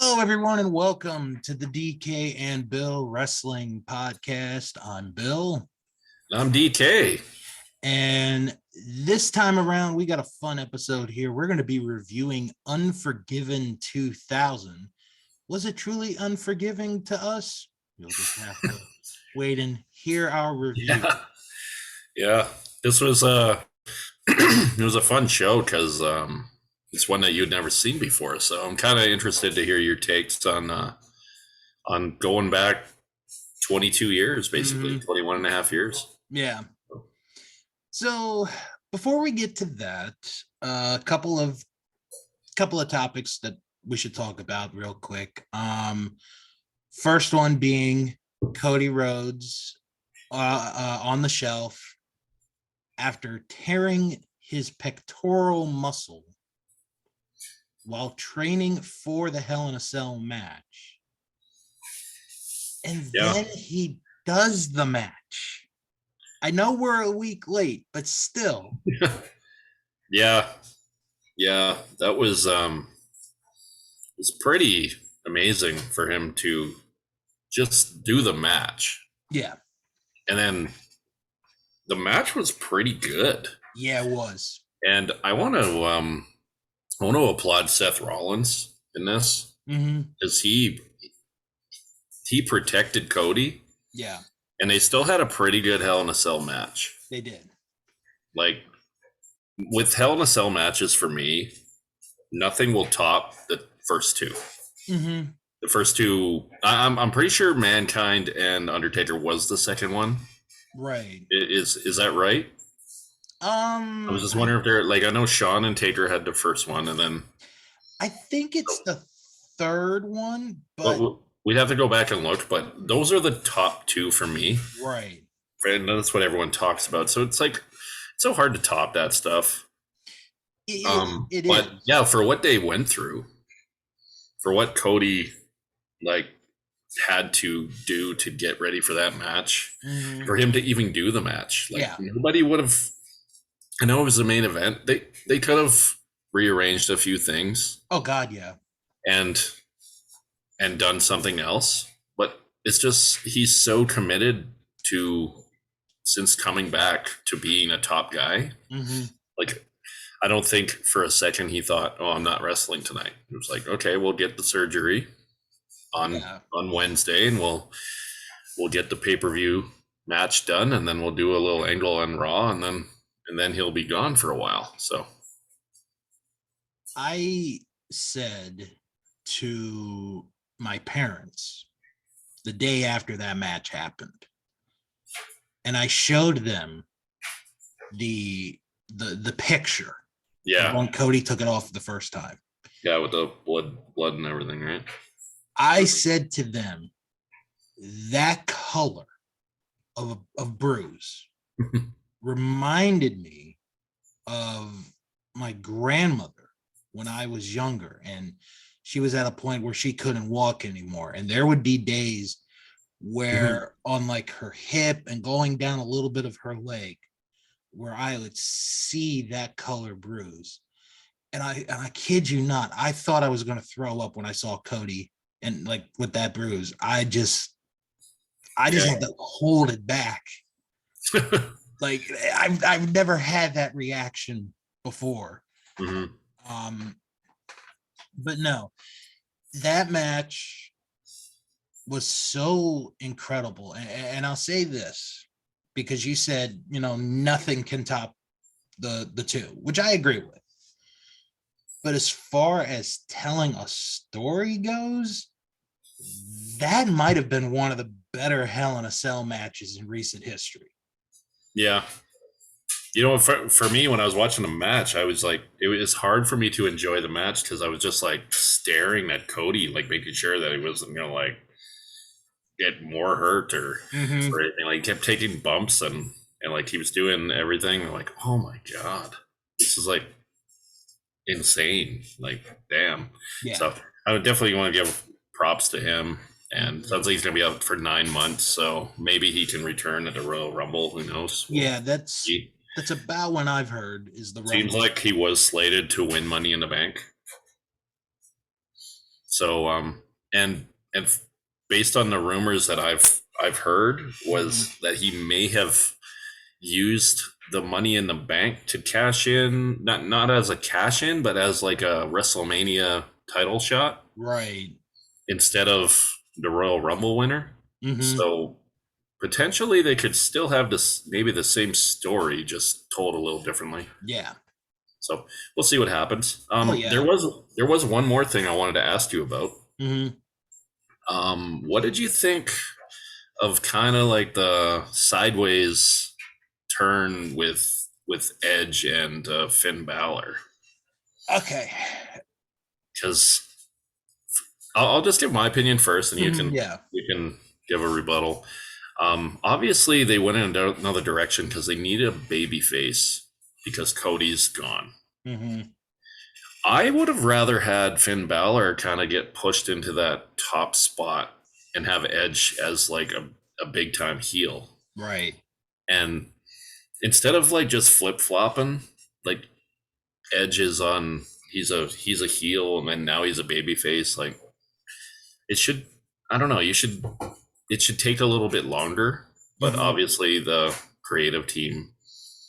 Hello, everyone, and welcome to the DK and Bill Wrestling Podcast. I'm Bill. I'm DK. And this time around, we got a fun episode here. We're going to be reviewing Unforgiven 2000. Was it truly unforgiving to us? You'll just have to wait and hear our review. Yeah. This was it was a fun show because it's one that you'd never seen before. So I'm kind of interested to hear your takes on going back 22 years, basically 21 and a half years. Yeah. So before we get to that, a couple of topics that we should talk about real quick. First one being Cody Rhodes on the shelf after tearing his pectoral muscle while training for the Hell in a Cell match. And then he does the match. I know we're a week late, but still. Yeah, that was it's pretty amazing for him to just do the match. Yeah. And then the match was pretty good. Yeah, it was. And I want to applaud Seth Rollins in this because he protected Cody. Yeah. And they still had a pretty good Hell in a Cell match. They did. Like, with Hell in a Cell matches, for me, nothing will top the first two. Mm-hmm. The first two, I'm pretty sure Mankind and Undertaker was the second one. Right. Is that right? I was just wondering if they're like, I know Shawn and Taker had the first one, and then I think it's the third one, but we'd have to go back and look. But those are the top two for me, right? And that's what everyone talks about. So it's like it's so hard to top that stuff. It but is. Yeah, for what they went through, for what Cody had to do to get ready for that match, for him to even do the match, nobody would have. I know it was the main event. They could have rearranged a few things. Oh God, yeah. And done something else, but it's just he's so committed to, since coming back, to being a top guy. Like, I don't think for a second he thought, "Oh, I'm not wrestling tonight." It was like, okay, we'll get the surgery on Wednesday, and we'll get the pay-per-view match done, and then we'll do a little angle on Raw, and then he'll be gone for a while. So I said to my parents the day after that match happened, and I showed them the picture. Yeah, when Cody took it off the first time. Yeah, with the blood and everything, right? I said to them, that color of bruise reminded me of my grandmother when I was younger, and she was at a point where she couldn't walk anymore, and there would be days where on like her hip and going down a little bit of her leg where I would see that color bruise, and I kid you not, I thought I was going to throw up when I saw Cody and like with that bruise. I just had to hold it back. Like I've never had that reaction before. But no, that match was so incredible. And I'll say this, because you said, nothing can top the two, which I agree with. But as far as telling a story goes, that might have been one of the better Hell in a Cell matches in recent history. Yeah. For me, when I was watching the match, I was like, it was hard for me to enjoy the match because I was just like staring at Cody, like making sure that he wasn't going to like get more hurt or anything. Like, he kept taking bumps and like he was doing everything. I'm like, oh my God, this is like insane. Like, damn. Yeah. So I would definitely want to give props to him. And sounds like he's going to be out for 9 months. So maybe he can return at the Royal Rumble. Who knows? Yeah, that's about when I've heard is the Rumble. Seems like he was slated to win Money in the Bank. So and based on the rumors that I've heard Mhm. was that he may have used the money in the bank to cash in, not as a cash in, but as like a WrestleMania title shot Right. instead of the Royal Rumble winner. Hmm. So potentially they could still have this, maybe the same story, just told a little differently. Yeah. So we'll see what happens. Oh There yeah. was one more thing I wanted to ask you about. Hmm. What did you think of kind of like the sideways turn with Edge and Finn Balor? Okay. Because I'll just give my opinion first, and Yeah. you can give a rebuttal. Obviously, they went in another direction because they needed a baby face because Cody's gone. Hmm. I would have rather had Finn Balor kind of get pushed into that top spot and have Edge as like a big time heel. Right. And instead of like just flip flopping, like Edge is on, he's a heel, and then now he's a baby face. Like it should, I don't know, it should take a little bit longer. But Hmm. obviously, the creative team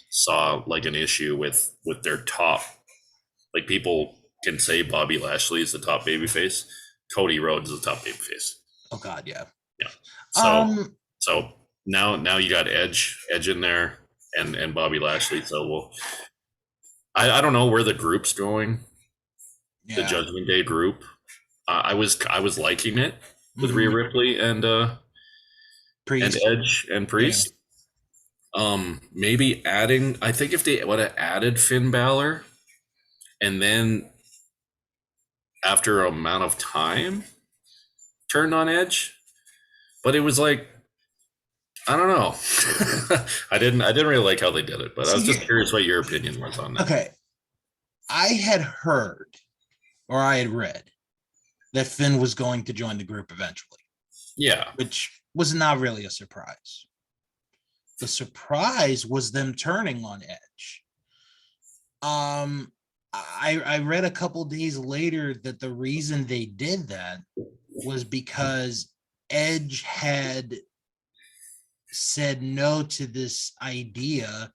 saw like an issue with their top. Like people can say Bobby Lashley is the top babyface, Cody Rhodes is the top babyface. Oh God. Yeah. Yeah. So Um. so now you got Edge in there and Bobby Lashley. So I don't know where the group's going. The Yeah. Judgment Day group. I was liking it with Rhea Hmm. Ripley and Priest. Edge and Yeah. Priest. Maybe adding. I think if they would have added Finn Balor and then after a amount of time turned on Edge, but it was like I don't know. I didn't really like how they did it, but I was just See. curious what your opinion was on that. Okay. I had heard or I had read that Finn was going to join the group eventually, Yeah, which was not really a surprise. The surprise was them turning on Edge. I read a couple days later that the reason they did that was because Edge had said no to this idea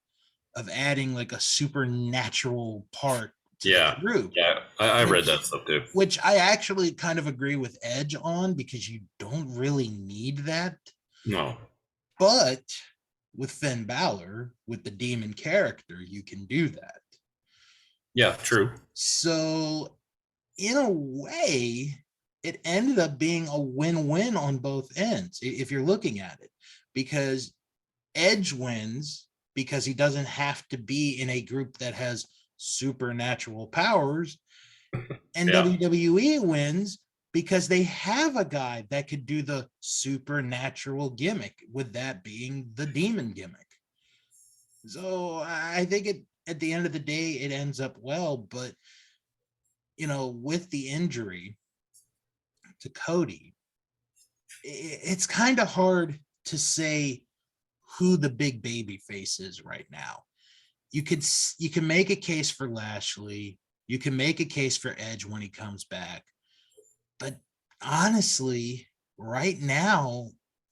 of adding like a supernatural part to the yeah, group, yeah. I read which that stuff too. which I actually kind of agree with Edge on because you don't really need that. No, But with Finn Balor, with the demon character, you can do that. yeah, true. So, in a way, it ended up being a win-win on both ends if you're looking at it, because Edge wins because he doesn't have to be in a group that has supernatural powers, and Yeah, WWE wins because they have a guy that could do the supernatural gimmick, with that being the demon gimmick. So I think it at the end of the day it ends up well, but with the injury to Cody, it's kind of hard to say who the big baby face is right now. You can make a case for Lashley, you can make a case for Edge when he comes back, but honestly, right now,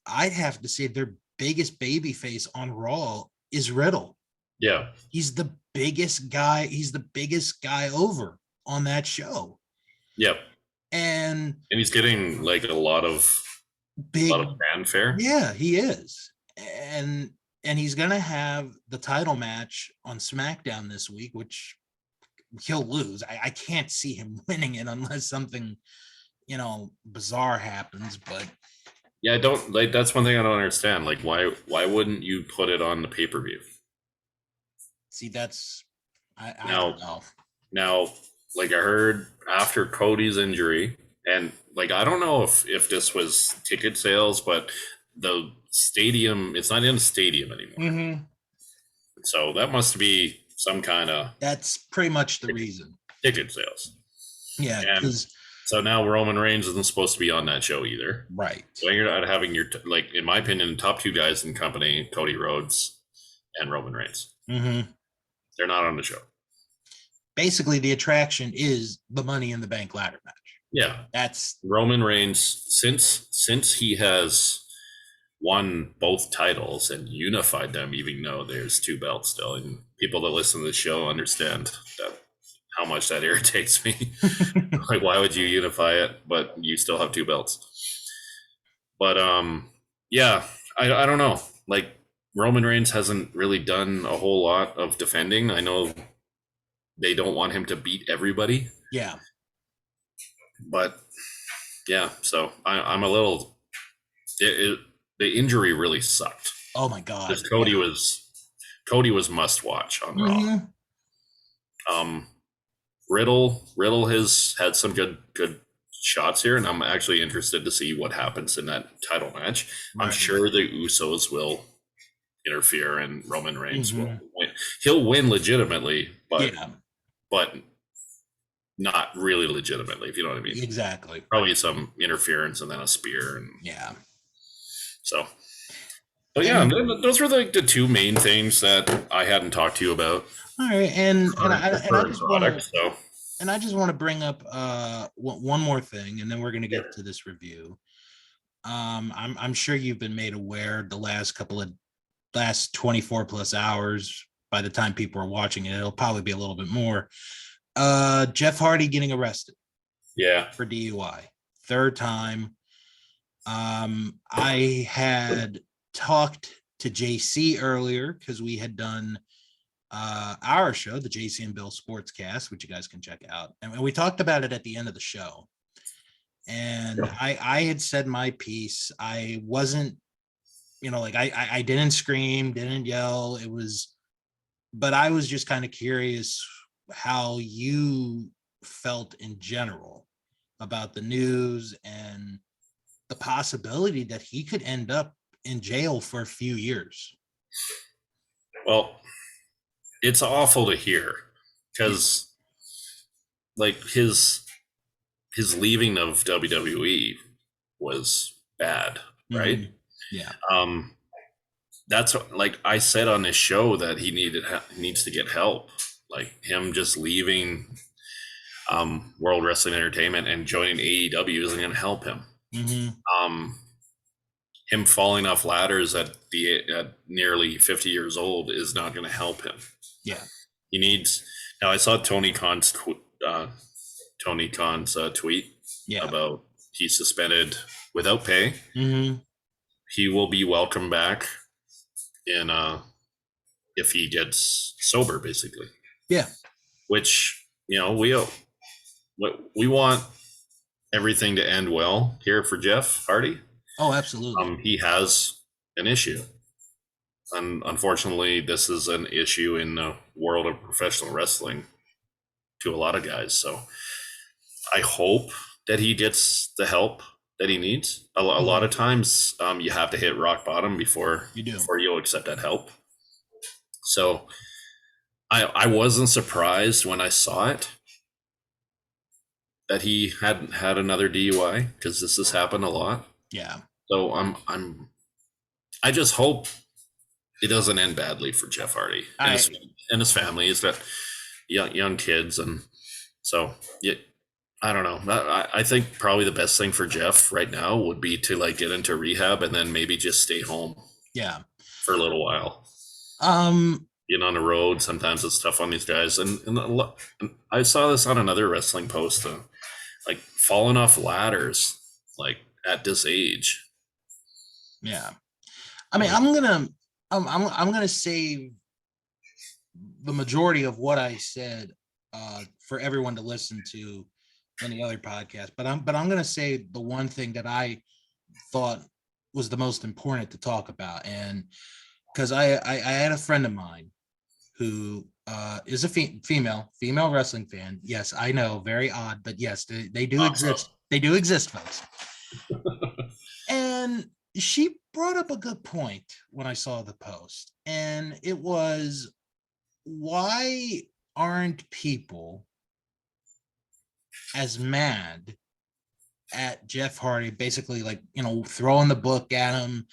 I'd have to say their biggest baby face on Raw is Riddle. yeah, He's the biggest guy. He's the biggest guy over on that show, yep. and And he's getting like a lot big. of fanfare. Yeah, he is, and he's gonna have the title match on SmackDown this week, which he'll lose. I can't see him winning it unless something bizarre happens. But Yeah, I don't like. That's one thing I don't understand. Like, why wouldn't you put it on the pay per view see, that's I now? don't know. Now, like I heard after Cody's injury, and like I don't know if this was ticket sales, but the stadium it's not in the stadium anymore. Mm-hmm. So that must be some kind of That's pretty much the reason. ticket sales. Yeah, And because so now Roman Reigns isn't supposed to be on that show either. right. So you're not having your like in my opinion, top two guys in the company, Cody Rhodes and Roman Reigns. Mm-hmm. They're not on the show. Basically, the attraction is the Money in the Bank ladder match. Yeah. That's Roman Reigns, since he has won both titles and unified them, even though there's two belts still, and people that listen to the show understand that how much that irritates me. Like, why would you unify it, but you still have two belts? But yeah, I don't know. Like, Roman Reigns hasn't really done a whole lot of defending. I know they don't want him to beat everybody, yeah. but yeah. So I'm a little. The injury really sucked Oh my God. because Cody was must watch on Raw. Mm-hmm. Um, Riddle has had some good shots here, and I'm actually interested to see what happens in that title match. I'm Right. sure the Usos will interfere, and Roman Reigns will Mm-hmm. win. He'll win legitimately, but Yeah, but not really legitimately, if you know what I mean. exactly. Probably some interference and then a spear, and Yeah. so. But yeah, And those were the two main things that I hadn't talked to you about all right, and for the I current just want to product. So bring up one more thing, and then we're going to yeah. get to this review. I'm sure you've been made aware the last 24 plus hours. By the time people are watching it, it'll probably be a little bit more. Jeff Hardy getting arrested Yeah. for DUI, third time. I had talked to JC earlier because we had done our show, the JC and Bill Sportscast, which you guys can check out, and we talked about it at the end of the show. And I had said my piece. I wasn't, like I didn't scream, didn't yell. It was, but I was just kind of curious how you felt in general about the news and the possibility that he could end up in jail for a few years. Well, it's awful to hear because like his leaving of WWE was bad, right? Mm-hmm. Yeah. Um, that's like I said on this show that he needs to get help. Like him just leaving World Wrestling Entertainment and joining AEW isn't going to help him. Mm-hmm. Him falling off ladders at nearly 50 years old is not going to help him. Yeah. He needs. Now I saw Tony Khan's tweet Yeah. about he's suspended without pay. Mm-hmm. He will be welcome back in if he gets sober, basically. Yeah. Which we want everything to end well here for Jeff Hardy. Oh, absolutely. He has an issue. And unfortunately, this is an issue in the world of professional wrestling to a lot of guys. So I hope that he gets the help that he needs. A lot of times, you have to hit rock bottom before you'll accept that help. So I wasn't surprised when I saw it that he hadn't had another DUI because this has happened a lot. Yeah. So I just hope it doesn't end badly for Jeff Hardy and his family. He's got young kids, and so yeah, I don't know. I think probably the best thing for Jeff right now would be to like get into rehab and then maybe just stay home. Yeah. For a little while. Being on the road, sometimes it's tough on these guys. And I saw this on another wrestling post, like falling off ladders, like at this age. Yeah. I mean, I'm gonna save the majority of what I said for everyone to listen to in the other podcast, but I'm gonna say the one thing that I thought was the most important to talk about, and because I had a friend of mine who is a female wrestling fan. Yes, I know, very odd, but yes, they do exist. They do exist, folks. And she brought up a good point when I saw the post, and it was, why aren't people as mad at Jeff Hardy, basically like, throwing the book at him,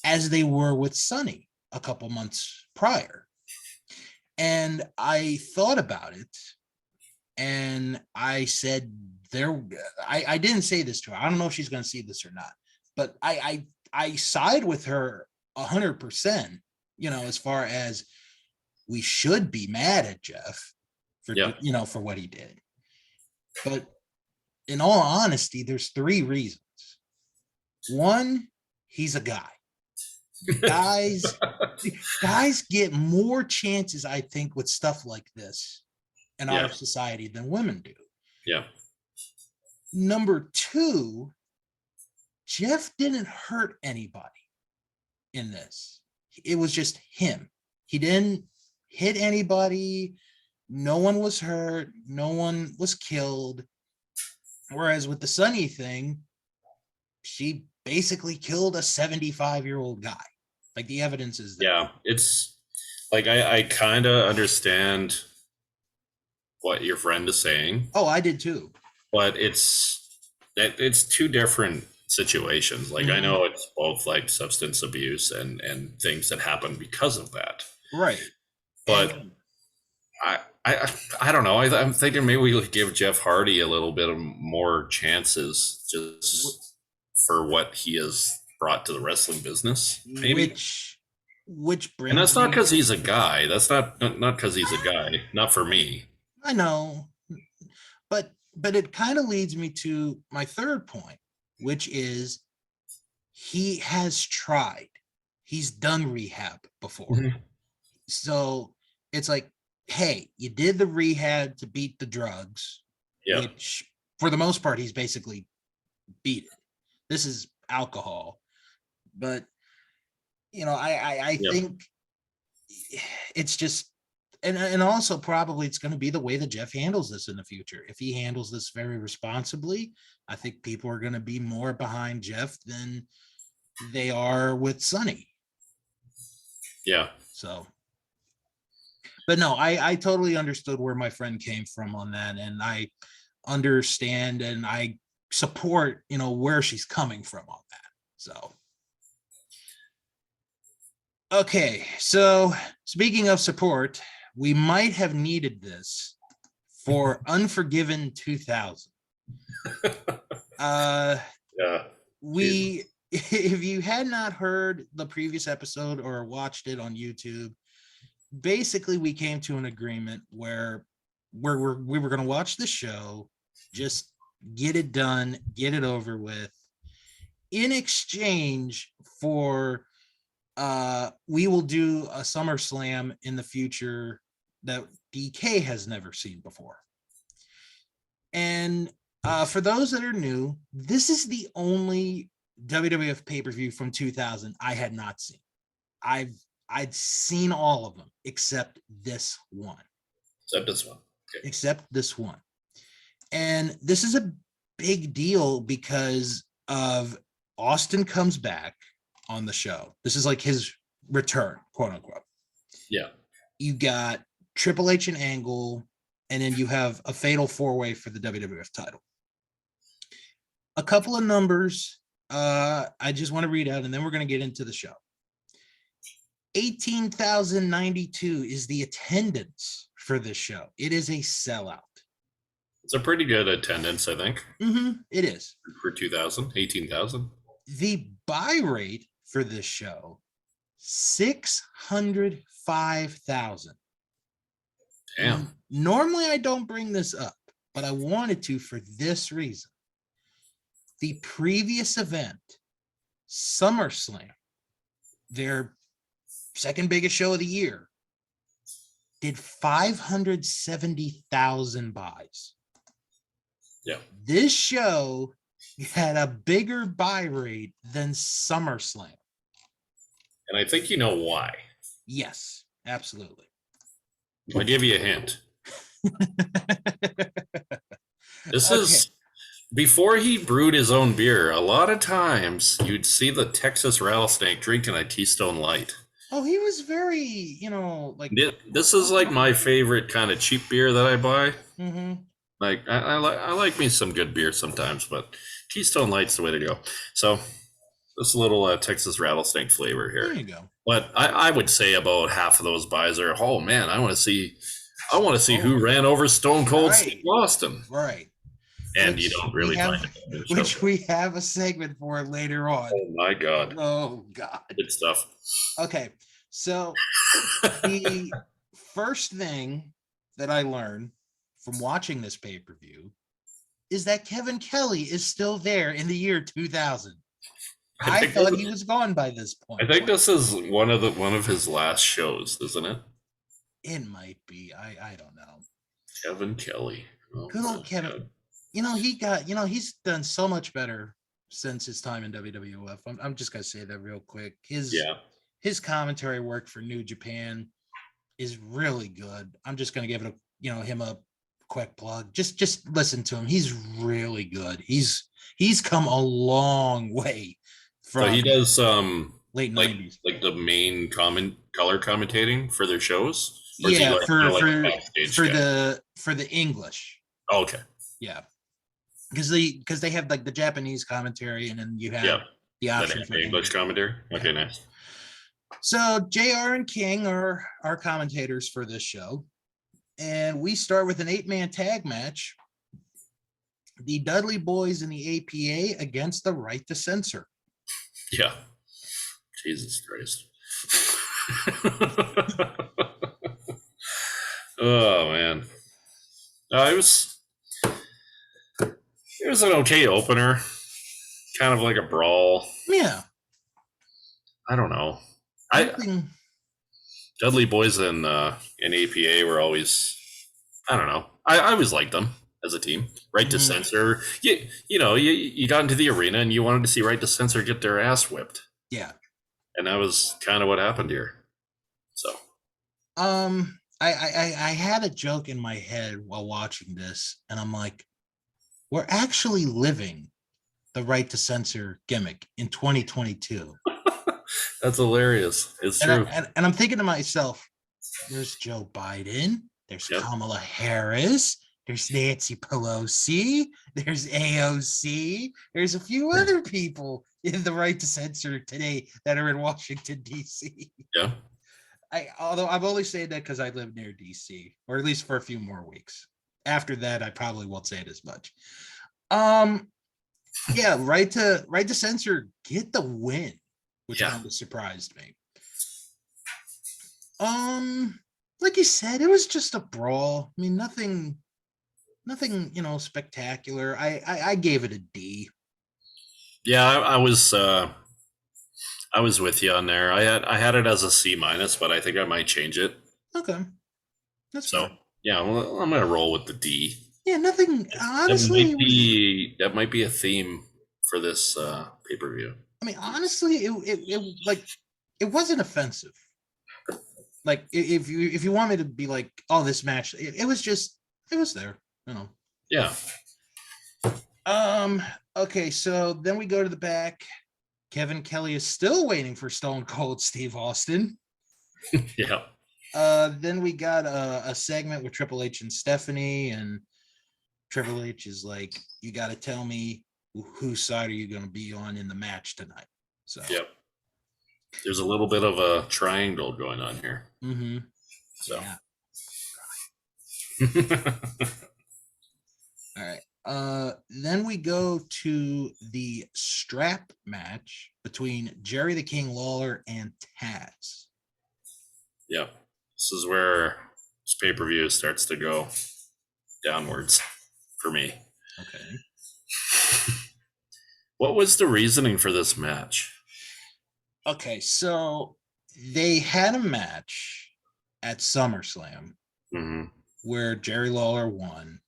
as they were with Sonny a couple months prior? And I thought about it, and I said, I didn't say this to her. I don't know if she's going to see this or not, but I side with her 100%, as far as we should be mad at Jeff for, for what he did. But in all honesty, there's 3 reasons. One, he's a guy. Guys get more chances, I think, with stuff like this in our society than women do. Yeah. Number 2, Jeff didn't hurt anybody in this. It was just him. He didn't hit anybody. No one was hurt. No one was killed. Whereas with the Sunny thing, she basically killed a 75-year-old guy. Like, the evidence is there. Yeah, it's like I kind of understand what your friend is saying. Oh, I did too. But it's 2 different situations. Like, I know it's both like substance abuse and things that happen because of that. Right. But I don't know. I'm thinking maybe we give Jeff Hardy a little bit of more chances just for what he has brought to the wrestling business. Maybe. Which brings, and that's not because he's a guy. That's not because he's a guy. Not for me. I know, but it kind of leads me to my third point, which is he has tried. He's done rehab before. So it's like, hey, you did the rehab to beat the drugs, which for the most part, he's basically beat it. This is alcohol. But, I think it's just, and also probably it's going to be the way that Jeff handles this in the future. If he handles this very responsibly, I think people are going to be more behind Jeff than they are with Sunny. Yeah. So, but no, I totally understood where my friend came from on that. And I understand and I support, where she's coming from on that. So, okay. So speaking of support, we might have needed this for Unforgiven 2000. If you had not heard the previous episode or watched it on YouTube, basically we came to an agreement where we were going to watch the show, just get it done, get it over with, in exchange for we will do a SummerSlam in the future that DK has never seen before. And for those that are new, this is the only WWF pay-per-view from 2000 I had not seen. I'd seen all of them except this one. Except this one. Okay. Except this one. And this is a big deal because of Austin comes back on the show. This is like his return, quote unquote. Yeah. You got Triple H and Angle, and then you have a fatal 4-way for the WWF title. A couple of numbers I just want to read out, and then we're going to get into the show. 18,092 is the attendance for this show. It is a sellout. It's a pretty good attendance, I think. It is. For 2000, 18,000. The buy rate for this show, 605,000. Damn. Normally I don't bring this up, but I wanted to for this reason. The previous event, SummerSlam, their second biggest show of the year, did 570,000 buys. Yeah. This show had a bigger buy rate than SummerSlam. And I think you know why. Yes, absolutely. I'll give you a hint. This is before he brewed his own beer. A lot of times you'd see the Texas Rattlesnake drinking a Keystone Light. Oh, he was very, like... This is like my favorite kind of cheap beer that I buy. Like, I like me some good beer sometimes, but Keystone Light's the way to go. So, this little Texas Rattlesnake flavor here. There you go. But I would say about half of those buys are, oh man, I want to see who ran over Stone Cold Steve Austin. Right. and you which don't we really have, find it in the show. which we have a segment for later on. Oh my god, Oh God. good stuff. Okay, so the first thing that I learned from watching this pay-per-view is that Kevin Kelly is still there in the year 2000. I thought he was gone by this point. I think this is one of his last shows, isn't it? It might be. I don't know. Kevin Kelly. Oh, Good old Kevin. God. He's done so much better since his time in WWF. I'm just gonna say that real quick. His commentary work for New Japan is really good. I'm just gonna give it him a quick plug. Just listen to him. He's really good. He's come a long way from So he does late 90s. like the main color commentating for their shows. Or is he Yeah, like, for backstage guy? for the English. Oh, okay. Yeah. Because they have like the Japanese commentary, and then you have the option for English commentary. Okay, nice. So JR and King are our commentators for this show, and we start with an 8-man tag match. The Dudley Boys and the APA against the Right to Censor. Yeah. Jesus Christ. Oh man. It was an okay opener. Kind of like a brawl. Yeah. I don't know. Dudley Boys and APA were always, I don't know. I always liked them as a team. Right to Censor. You got into the arena and you wanted to see Right to Censor get their ass whipped. Yeah. And that was kind of what happened here. So I had a joke in my head while watching this, and I'm like, we're actually living the Right to Censor gimmick in 2022. That's hilarious. It's true. And I'm thinking to myself, there's Joe Biden, there's Kamala Harris, there's Nancy Pelosi, there's AOC, there's a few other people in the Right to Censor today that are in Washington, D.C. Yeah. Although I'm only saying that because I live near D.C., or at least for a few more weeks. After that, I probably won't say it as much. Yeah, right to Censor get the win, which kind of surprised me. Like you said, it was just a brawl. I mean, nothing, spectacular. I gave it a D. Yeah, I was with you on there. I had it as a C-, but I think I might change it. Okay, that's so fine. Yeah. Well, I'm gonna roll with the D. Yeah, nothing. Honestly, that might be a theme for this pay-per-view. I mean, honestly, it wasn't offensive. Like if you want me to be like, oh, this match, it was there, Yeah. Okay, so then we go to the back. Kevin Kelly is still waiting for Stone Cold Steve Austin. Yeah. Then we got a segment with Triple H and Stephanie, and Triple H is like, you got to tell me whose side are you going to be on in the match tonight. So there's a little bit of a triangle going on here. Mm-hmm. So all right. Then we go to the strap match between Jerry the King Lawler and Taz. Yeah. This is where this pay-per-view starts to go downwards for me. Okay. What was the reasoning for this match? Okay, so they had a match at SummerSlam where Jerry Lawler won.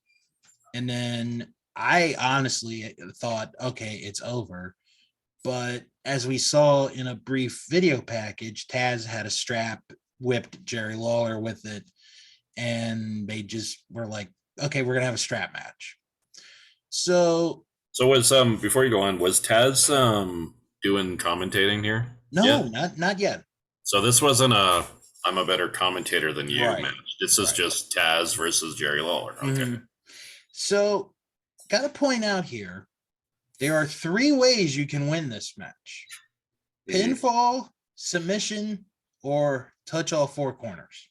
And then I honestly thought, okay, it's over. But as we saw in a brief video package, Taz had a strap, whipped Jerry Lawler with it, and they just were like, okay, we're gonna have a strap match. So was before you go on, was Taz doing commentating here? No, not yet. So this wasn't I'm a better commentator than you match. This is just Taz versus Jerry Lawler. Okay. So gotta point out here, there are 3 ways you can win this match: pinfall, submission, or touch all 4 corners.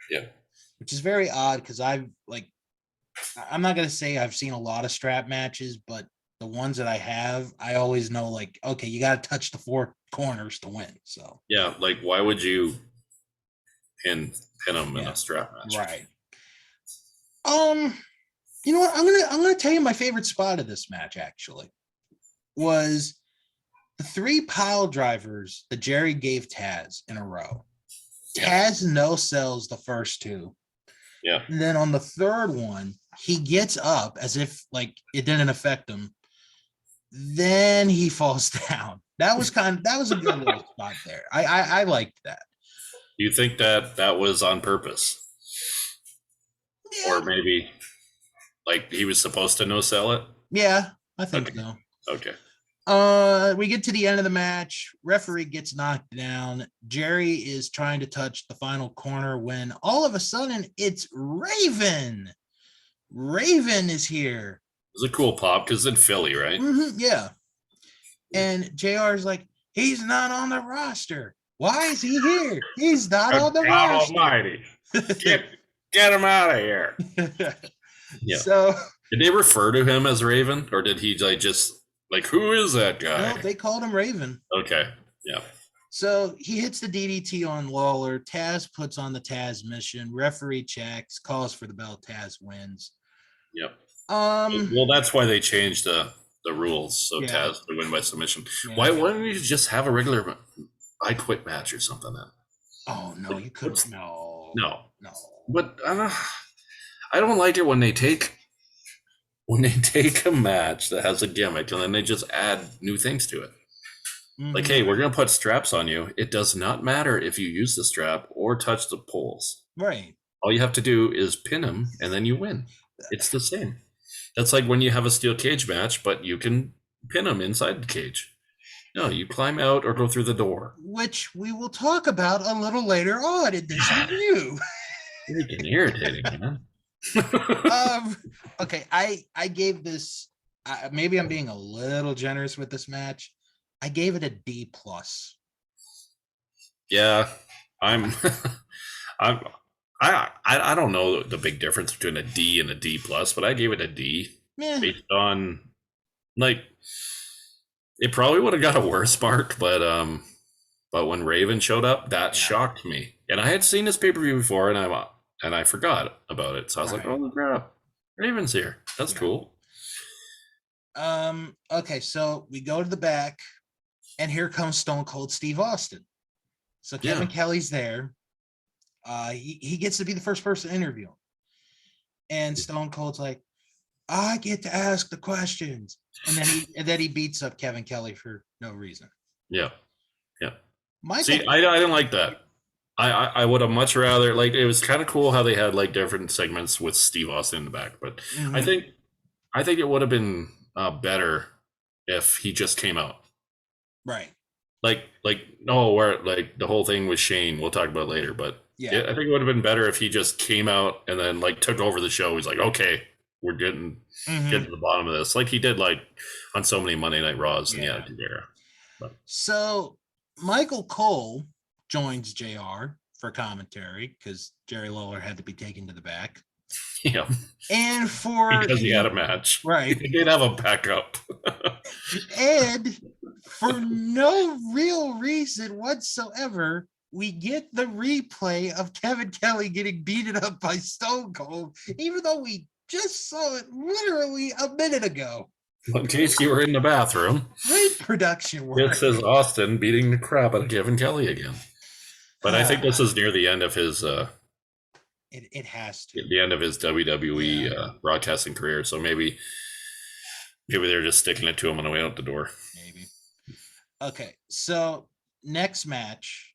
Yeah. Which is very odd because I've I'm not gonna say I've seen a lot of strap matches, but the ones that I have, I always know like, okay, you got to touch the four corners to win. So Yeah, like why would you pin him in yeah, a strap match? right. You know what? I'm gonna tell you my favorite spot of this match actually was the 3 pile drivers that Jerry gave Taz in a row. Yeah. Taz no sells the first 2. Yeah. And then on the third one, he gets up as if like it didn't affect him. Then he falls down. That was a good little spot there. I liked that. Do you think that was on purpose? Yeah. Or maybe like he was supposed to no sell it? Yeah, I think Okay. so. Okay. We get to the end of the match. Referee gets knocked down. Jerry is trying to touch the final corner when all of a sudden it's Raven. Raven is here. It was a cool pop because it's in Philly, right? Yeah. And JR is like, he's not on the roster. Why is he here? He's not on the God roster. Almighty! Get him out of here! Yeah. So did they refer to him as Raven, or did he like just like who is that guy? no, they called him Raven. Okay. Yeah. So he hits the DDT on Lawler. Taz puts on the Taz mission. Referee checks, calls for the bell. Taz wins. Yep. Um. Well, that's why they changed the rules so Yeah. Taz could win by submission. Yeah. Why wouldn't you just have a regular I quit match or something then? Oh no, you couldn't. No. But I don't like it when they take a match that has a gimmick and then they just add new things to it. Like, hey, we're gonna put straps on you. It does not matter if you use the strap or touch the poles. Right. All you have to do is pin him and then you win. It's the same. That's like when you have a steel cage match, but you can pin him inside the cage. No, you climb out or go through the door. Which we will talk about a little later on in this review. You're getting irritating, man. Okay, I gave this. Maybe I'm being a little generous with this match. I gave it a D plus. Yeah, I'm. I don't know the big difference between a D and a D plus, but I gave it a D based on like it probably would have got a worse mark, but when Raven showed up, that shocked me, and I had seen this pay per view before, and I forgot about it, so I was like, oh crap, Raven's here. That's cool. Okay, so we go to the back, and here comes Stone Cold Steve Austin. So Kevin Kelly's there. He gets to be the first person to interview him. And Stone Cold's like, I get to ask the questions. And then he beats up Kevin Kelly for no reason. Yeah. Michael, see, I didn't like that. I would have much rather, like, it was kind of cool how they had like different segments with Steve Austin in the back, but I think it would have been better if he just came out. Right. Like no, where like the whole thing with Shane, we'll talk about later, but I think it would have been better if he just came out and then like took over the show. He's like, okay, we're getting to the bottom of this, like he did like on so many Monday Night Raws in the Attitude Era. But. So Michael Cole joins JR for commentary because Jerry Lawler had to be taken to the back. Yeah. And because he had a match. Right. He did have a backup. And for no real reason whatsoever, we get the replay of Kevin Kelly getting beaten up by Stone Cold, even though we just saw it literally a minute ago. In case you were in the bathroom. Great production work. This is Austin beating the crap out of Kevin Kelly again. But I think this is near the end of his it has to. The end of his WWE broadcasting career. So maybe they're just sticking it to him on the way out the door. Maybe. Okay, so next match,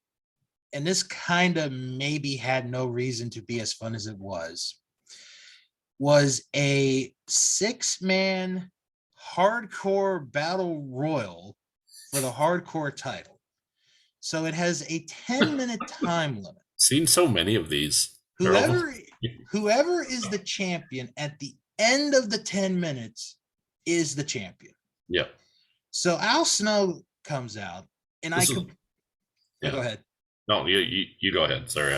and this kind of maybe had no reason to be as fun as it was a 6-man hardcore battle royal for the hardcore title. So it has a 10-minute time limit. Seen so many of these. Whoever is the champion at the end of the 10 minutes is the champion. Yeah. So Al Snow comes out, and go ahead. No, you go ahead. Sorry,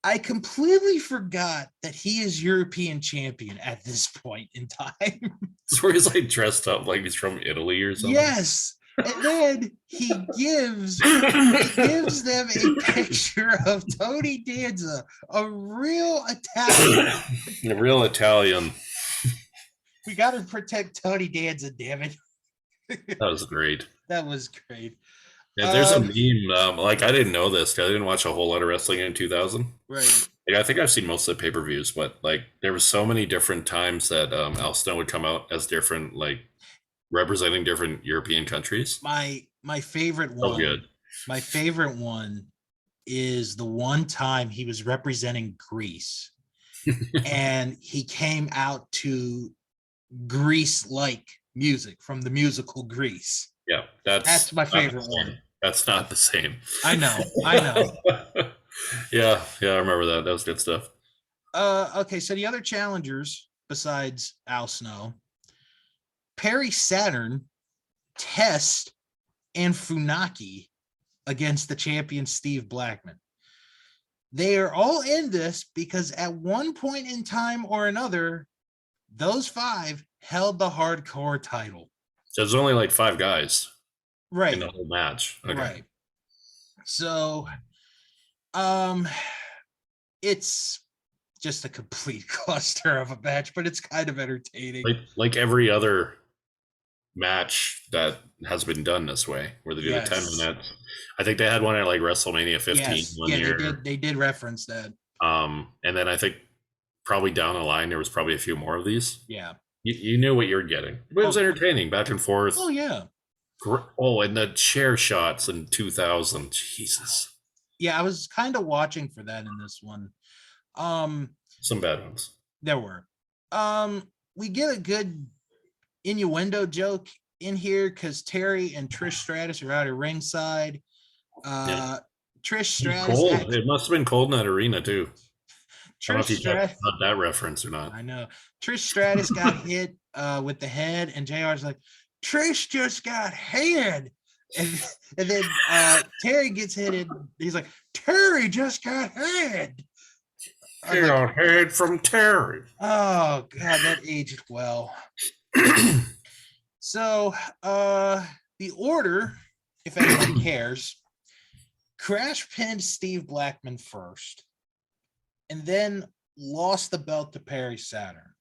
I completely forgot that he is European champion at this point in time. It's where he's like dressed up like he's from Italy or something. Yes. And then he gives them a picture of Tony Danza, a real Italian. A real Italian. We got to protect Tony Danza, damn it. That was great. That was great. Yeah, there's a meme. Like, I didn't know this. I didn't watch a whole lot of wrestling in 2000. Right. Like, I think I've seen most of the pay-per-views, but like there were so many different times that Al Snow would come out as different, like representing different European countries. My favorite So one. good. My favorite one is the one time he was representing Greece, and he came out to Grease-like music from the musical Grease. Yeah, That's my favorite one. That's not the same. I know. Yeah, I remember that. That was good stuff. Okay, so the other challengers besides Al Snow, Perry Saturn, Test, and Funaki against the champion Steve Blackman. They are all in this because at one point in time or another, those five held the hardcore title. So there's only like 5 guys Right. in the whole match. Okay. Right. So it's just a complete cluster of a match, but it's kind of entertaining. Like every other match that has been done this way, where they do the 10 minutes. I think they had one at like WrestleMania 15 one year. They did reference that. And then I think probably down the line there was probably a few more of these. Yeah. You knew what you were getting. But it was entertaining, back and forth. Oh yeah. Oh, and the chair shots in 2000. Jesus. Yeah, I was kind of watching for that in this one. Some bad ones. There were. We get a good innuendo joke in here because Terry and Trish Stratus are out at ringside. Trish Stratus. Cold. It must have been cold in that arena too. I don't know if you got that reference or not. I know. Trish Stratus got hit with the head, and JR's like, Trish just got head. And then Terry gets hit, and he's like, Terry just got head. Head from Terry. Oh, God, that aged well. So, the order, if anyone cares, Crash pinned Steve Blackman first, and then lost the belt to Perry Saturn,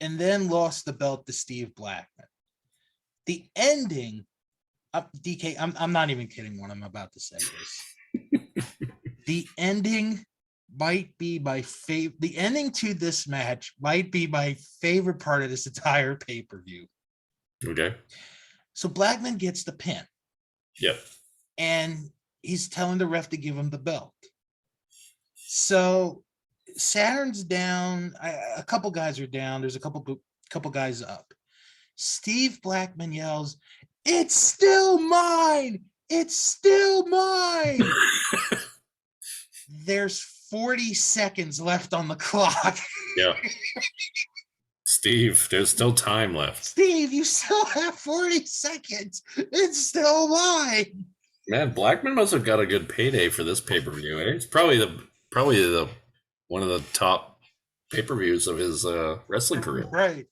and then lost the belt to Steve Blackman. The ending, DK, I'm not even kidding when I'm about to say this. The ending might be my favorite. The ending to this match might be my favorite part of this entire pay-per-view. Okay. So Blackman gets the pin. Yep. And he's telling the ref to give him the belt. So Saturn's down. A couple guys are down. There's a couple guys up. Steve Blackman yells, "It's still mine! It's still mine!" There's 40 seconds left on the clock. Yeah. Steve, there's still time left. Steve, you still have 40 seconds. It's still mine. Man, Blackman must have got a good payday for this pay-per-view. It's probably the one of the top pay-per-views of his wrestling career. Right.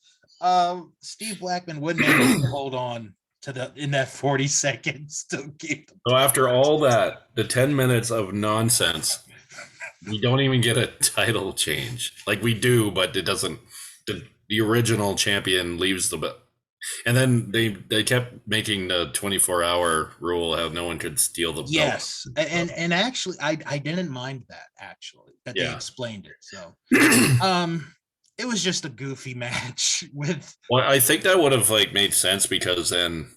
Steve Blackman wouldn't able to hold on to in that 40 seconds to keep them. So after all that, the 10 minutes of nonsense, we don't even get a title change. Like we do, but it doesn't. The original champion leaves the belt. And then they kept making the 24-hour rule how no one could steal the belt. Yes, and actually, I didn't mind that that they explained it. So, it was just a goofy match with. Well, I think that would have like made sense because then,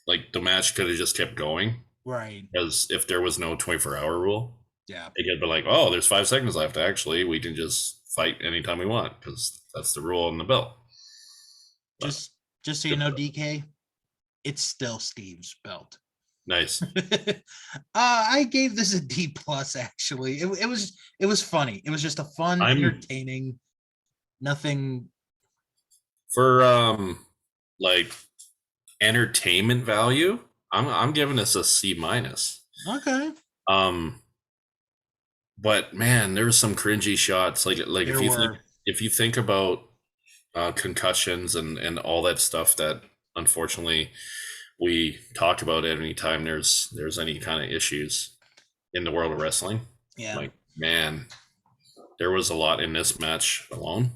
like the match could have just kept going, right? Because if there was no 24-hour rule, yeah, they could be like, oh, there's 5 seconds left. Actually, we can just fight anytime we want because that's the rule on the belt. Just so you know, DK, it's still Steve's belt. Nice. I gave this a D+. Actually, it was funny. It was just a fun, entertaining. Nothing for like entertainment value. I'm giving this a C-. Okay. but man, there was some cringy shots. Like There were. if you think about concussions and all that stuff that unfortunately we talk about it anytime there's any kind of issues in the world of wrestling. Yeah. Like, man, there was a lot in this match alone.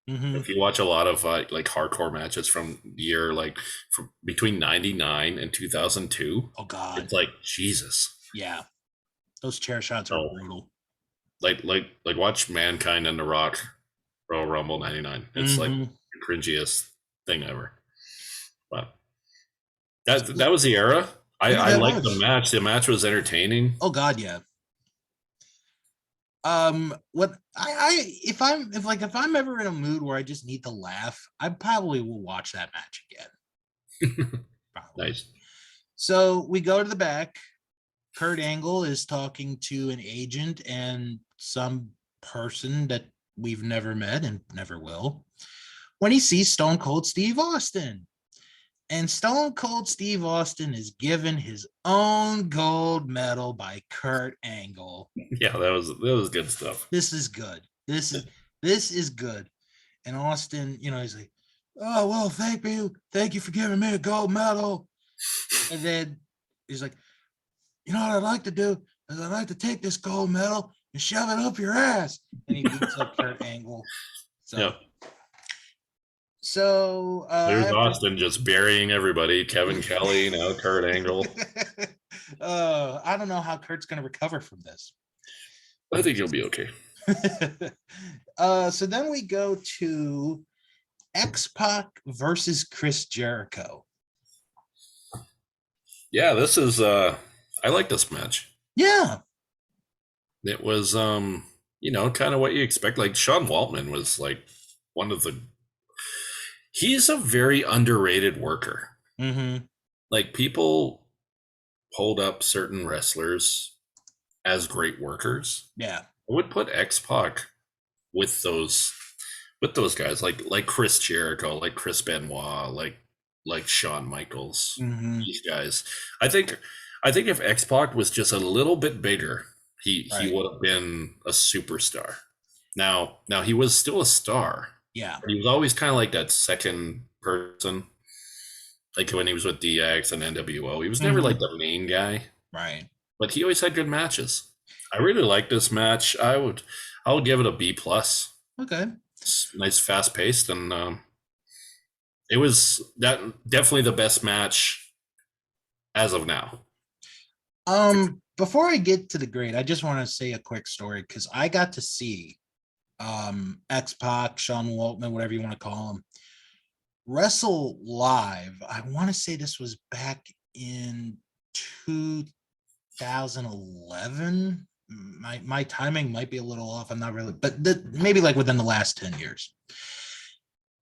Hmm. If you watch a lot of like hardcore matches from the year like from between 99 and 2002, Oh God. it's like Jesus. Yeah. Those chair shots are So brutal. like watch Mankind and The Rock Royal Rumble 99. It's like Hmm. the cringiest thing ever. But that was the era. Yeah, I that liked the was. match. The match was entertaining. Oh God, yeah. What if I'm ever in a mood where I just need to laugh, I probably will watch that match again. Probably. Nice. So we go to the back. Kurt Angle is talking to an agent and some person that we've never met and never will when he sees Stone Cold Steve Austin. And Stone Cold Steve Austin is given his own gold medal by Kurt Angle. Yeah, that was good stuff. This is good. This is good. And Austin, he's like, "Oh well, thank you for giving me a gold medal." And then he's like, "You know what I'd like to do is I'd like to take this gold medal and shove it up your ass." And he beats up Kurt Angle. So, Yep. There's after Austin just burying everybody. Kevin Kelly, now Kurt Angle. I don't know how Kurt's going to recover from this. I think he'll be okay. So then we go to X-Pac versus Chris Jericho. Yeah, this is I like this match. Yeah. It was kind of what you expect. Like Sean Waltman was like one of the he's a very underrated worker. Mm-hmm. Like people hold up certain wrestlers as great workers. Yeah. I would put X-Pac with those guys like Chris Jericho, like Chris Benoit, like Shawn Michaels. Mm-hmm. These guys. I think if X-Pac was just a little bit bigger, he Right. would have been a superstar. Now he was still a star. Yeah. But he was always kind of like that second person. Like when he was with DX and NWO, he was never like the main guy. Right. But he always had good matches. I really like this match. I would give it a B plus. Okay. It's nice, fast paced, and it was definitely the best match as of now. Before I get to the grade, I just want to say a quick story because I got to see X-Pac, Sean Waltman, whatever you want to call him, wrestle live. I want to say this was back in 2011. My timing might be a little off. I'm not really, but maybe like within the last 10 years.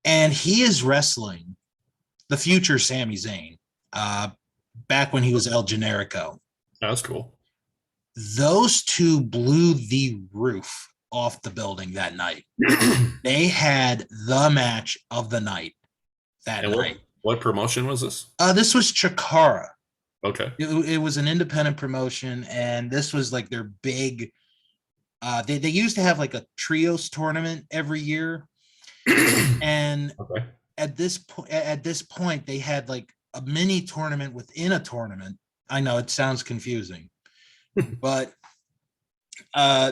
And he is wrestling the future Sami Zayn back when he was El Generico. That's cool. Those two blew the roof off the building that night. They had the match of the night that night. What promotion was this? This was Chikara. Okay. It was an independent promotion, and this was like their big. They used to have like a trios tournament every year, and okay. At this point, they had like a mini tournament within a tournament. I know it sounds confusing, but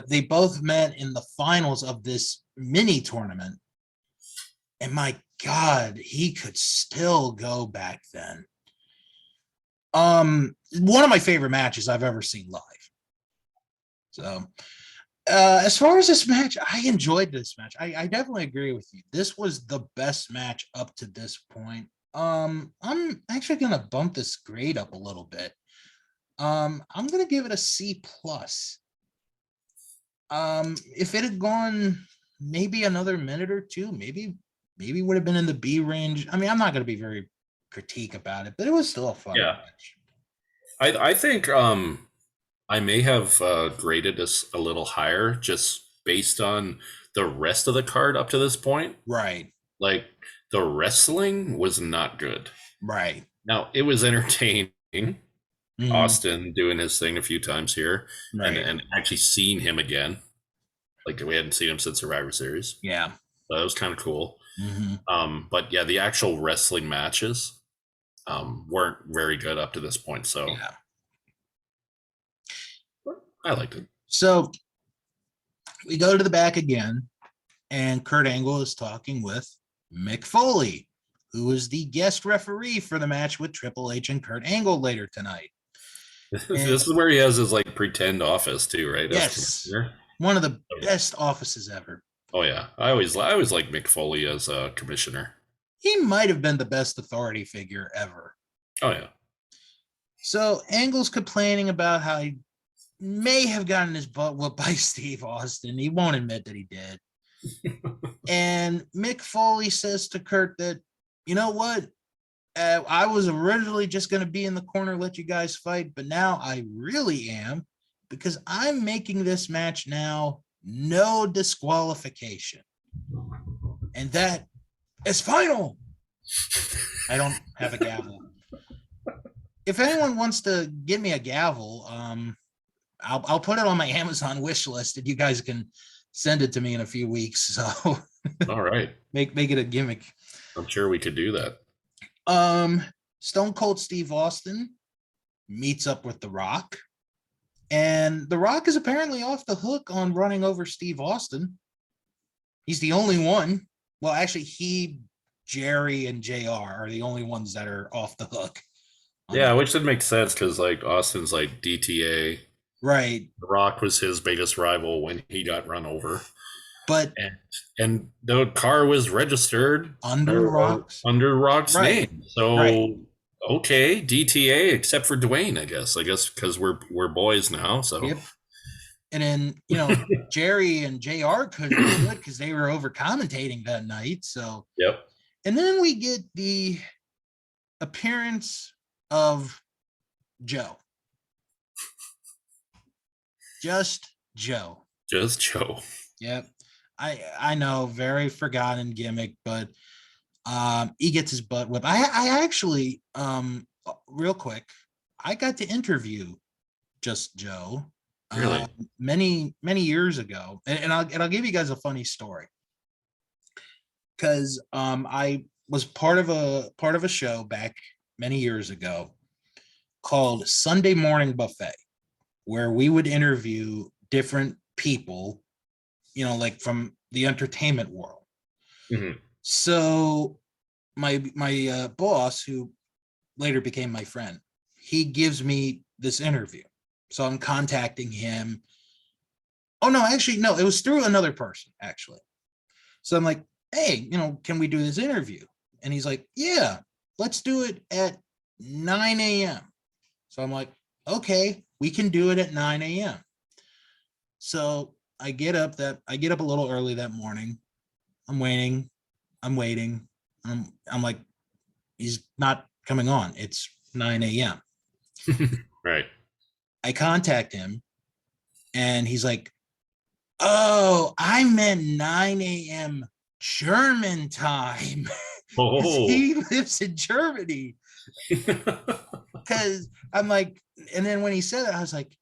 they both met in the finals of this mini tournament. And my God, he could still go back then. One of my favorite matches I've ever seen live. So as far as this match, I enjoyed this match. I definitely agree with you. This was the best match up to this point. I'm actually gonna bump this grade up a little bit. I'm gonna give it a C plus. If it had gone maybe another minute or two, maybe would have been in the B range. I mean, I'm not gonna be very critique about it, but it was still a fun match. I think I may have graded this a little higher just based on the rest of the card up to this point. Right. Like the wrestling was not good. Right. Now it was entertaining. Austin doing his thing a few times here, Right. and actually seeing him again. Like we hadn't seen him since Survivor Series. Yeah. So that was kind of cool. Mm-hmm. But yeah, the actual wrestling matches weren't very good up to this point. So Yeah. I liked it. So we go to the back again, and Kurt Angle is talking with Mick Foley, who is the guest referee for the match with Triple H and Kurt Angle later tonight. This And is where he has his like pretend office too, right? yes, one of the best offices ever. Oh yeah, I always like Mick Foley as a commissioner. He might have been the best authority figure ever. Oh yeah. So Angle's complaining about how he may have gotten his butt whooped by Steve Austin. He won't admit that he did. And Mick Foley says to Kurt that, you know what? I was originally just going to be in the corner, let you guys fight, but now I really am, because I'm making this match now no disqualification. And that is final. I don't have a gavel. If anyone wants to give me a gavel, I'll put it on my Amazon wish list, and you guys can send it to me in a few weeks. So all right, make it a gimmick. I'm sure we could do that. Stone Cold Steve Austin meets up with The Rock, and The Rock is apparently off the hook on running over Steve Austin. He's the only one. Well, actually, Jerry, and JR are the only ones that are off the hook. Yeah, which did make sense because like Austin's like DTA. Right. The Rock was his biggest rival when he got run over. But and the car was registered under Rock's right. Name. So right. Okay, DTA except for Dwayne, I guess because we're boys now. So yep. And then Jerry and JR couldn't do it because they were over commentating that night. So yep. And then we get the appearance of Joe. Just Joe. Yep. I know, very forgotten gimmick, but he gets his butt whipped. I actually, real quick, I got to interview Just Joe really many years ago, and I'll give you guys a funny story, because I was part of a show back many years ago called Sunday Morning Buffet, where we would interview different people, like from the entertainment world. Mm-hmm. So my boss, who later became my friend, he gives me this interview. So I'm contacting him. Oh, no, actually, no, it was through another person, actually. So I'm like, hey, can we do this interview? And he's like, yeah, let's do it at 9 a.m. So I'm like, okay, we can do it at 9 a.m. So I get up a little early that morning. I'm waiting. I'm like, he's not coming on. It's 9 a.m. Right. I contact him, and he's like, oh, I meant 9 a.m. German time. Oh. He lives in Germany. Because I'm like, and then when he said it, I was like,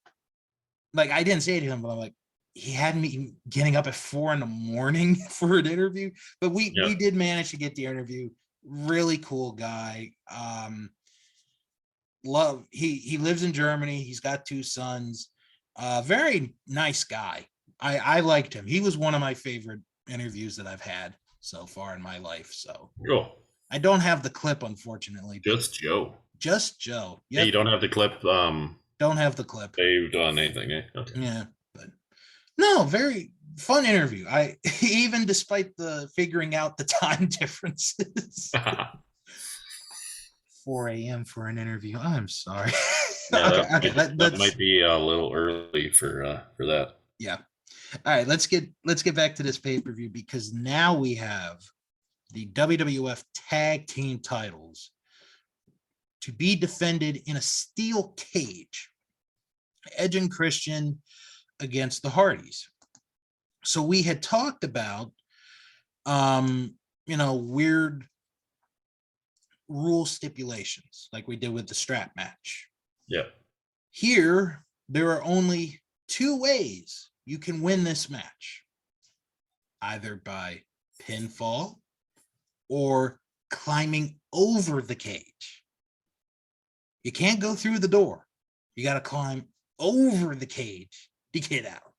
I didn't say it to him, but I'm like, he had me getting up at 4 a.m. for an interview. But we did manage to get the interview. Really cool guy. He lives in Germany. He's got 2 sons. Very nice guy. I liked him. He was one of my favorite interviews that I've had so far in my life. So cool. I don't have the clip, unfortunately. Just Joe. Just Joe. Yep. Yeah, you don't have the clip. Don't have the clip. Saved on anything, eh? Okay. Yeah, but no, very fun interview. Even despite the figuring out the time differences. 4 a.m. for an interview. I'm sorry. Yeah, that might be a little early for that. Yeah. All right, let's get back to this pay-per-view, because now we have the WWF Tag Team titles to be defended in a steel cage. Edge and Christian against the Hardys. So we had talked about weird rule stipulations like we did with the strap match. Yeah. Here, there are only two ways you can win this match, either by pinfall or climbing over the cage. You can't go through the door. You got to climb over the cage to get out.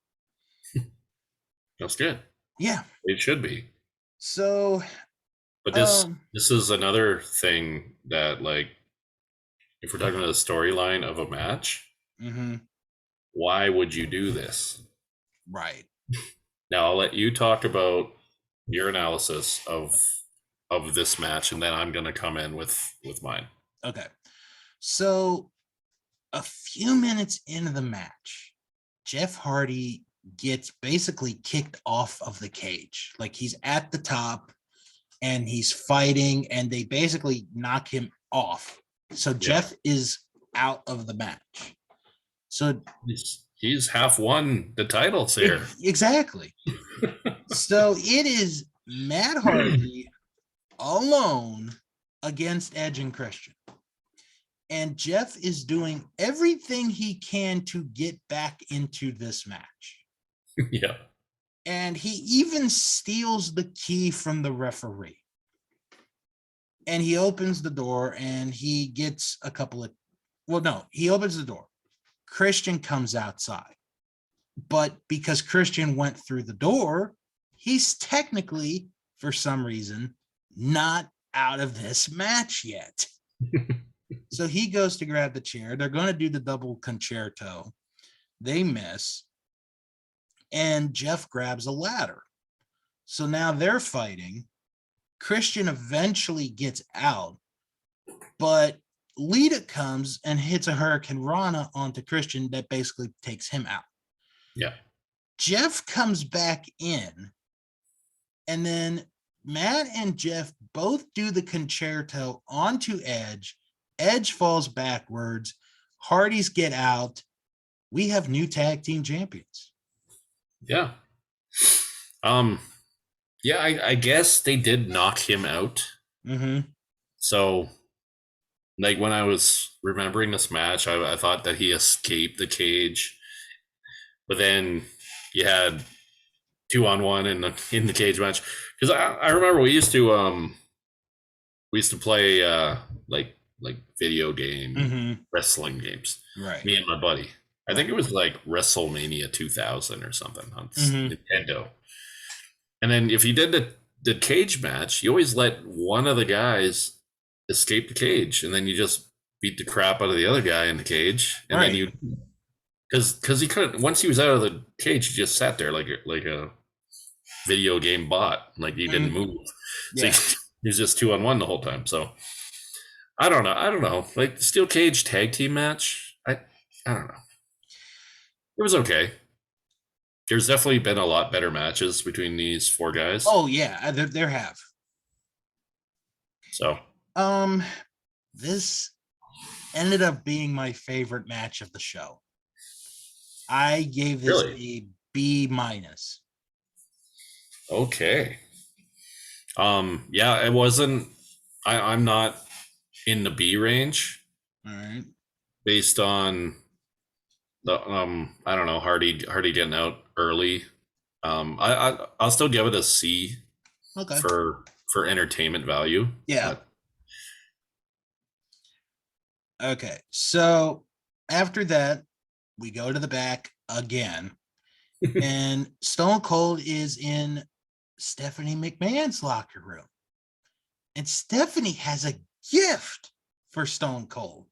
That's good. Yeah. It should be. So, but this is another thing that, like, if we're talking about the storyline of a match, why would you do this? Right. Now I'll let you talk about your analysis of this match, and then I'm going to come in with mine. Okay. So a few minutes into the match, Jeff Hardy gets basically kicked off of the cage. Like, he's at the top and he's fighting, and they basically knock him off. So Jeff is out of the match. So he's half won the titles here. Exactly. So it is Matt Hardy alone against Edge and Christian. And Jeff is doing everything he can to get back into this match. Yeah. And he even steals the key from the referee. And he opens the door and he gets a couple of, he opens the door. Christian comes outside. But because Christian went through the door, he's technically, for some reason, not out of this match yet. So he goes to grab the chair. They're going to do the double concerto. They miss. And Jeff grabs a ladder. So now they're fighting. Christian eventually gets out. But Lita comes and hits a Hurricane Rana onto Christian that basically takes him out. Yeah. Jeff comes back in. And then Matt and Jeff both do the concerto onto Edge. Edge falls backwards. Hardys get out. We have new tag team champions. Yeah. Yeah, I guess they did knock him out. So, like, when I was remembering this match, I thought that he escaped the cage. But then you had 2-on-1 in the cage match. Because I remember we used to play like video game wrestling games. Right. Me and my buddy. I think it was like WrestleMania 2000 or something on Nintendo. And then if you did the cage match, you always let one of the guys escape the cage, and then you just beat the crap out of the other guy in the cage, and then you, because he couldn't, once he was out of the cage, he just sat there like a video game bot, like he didn't move. So he was just 2-on-1 the whole time. So I don't know. Like, the steel cage tag team match, I don't know. It was okay. There's definitely been a lot better matches between these four guys. Oh yeah, there have. So this ended up being my favorite match of the show. I gave this a B-. Okay. Yeah, it wasn't. I'm not in the B range. All right. Based on the I don't know, Hardy getting out early. I'll still give it a C. Okay. For entertainment value. Yeah. Okay. So after that, we go to the back again. And Stone Cold is in Stephanie McMahon's locker room. And Stephanie has a gift for Stone Cold.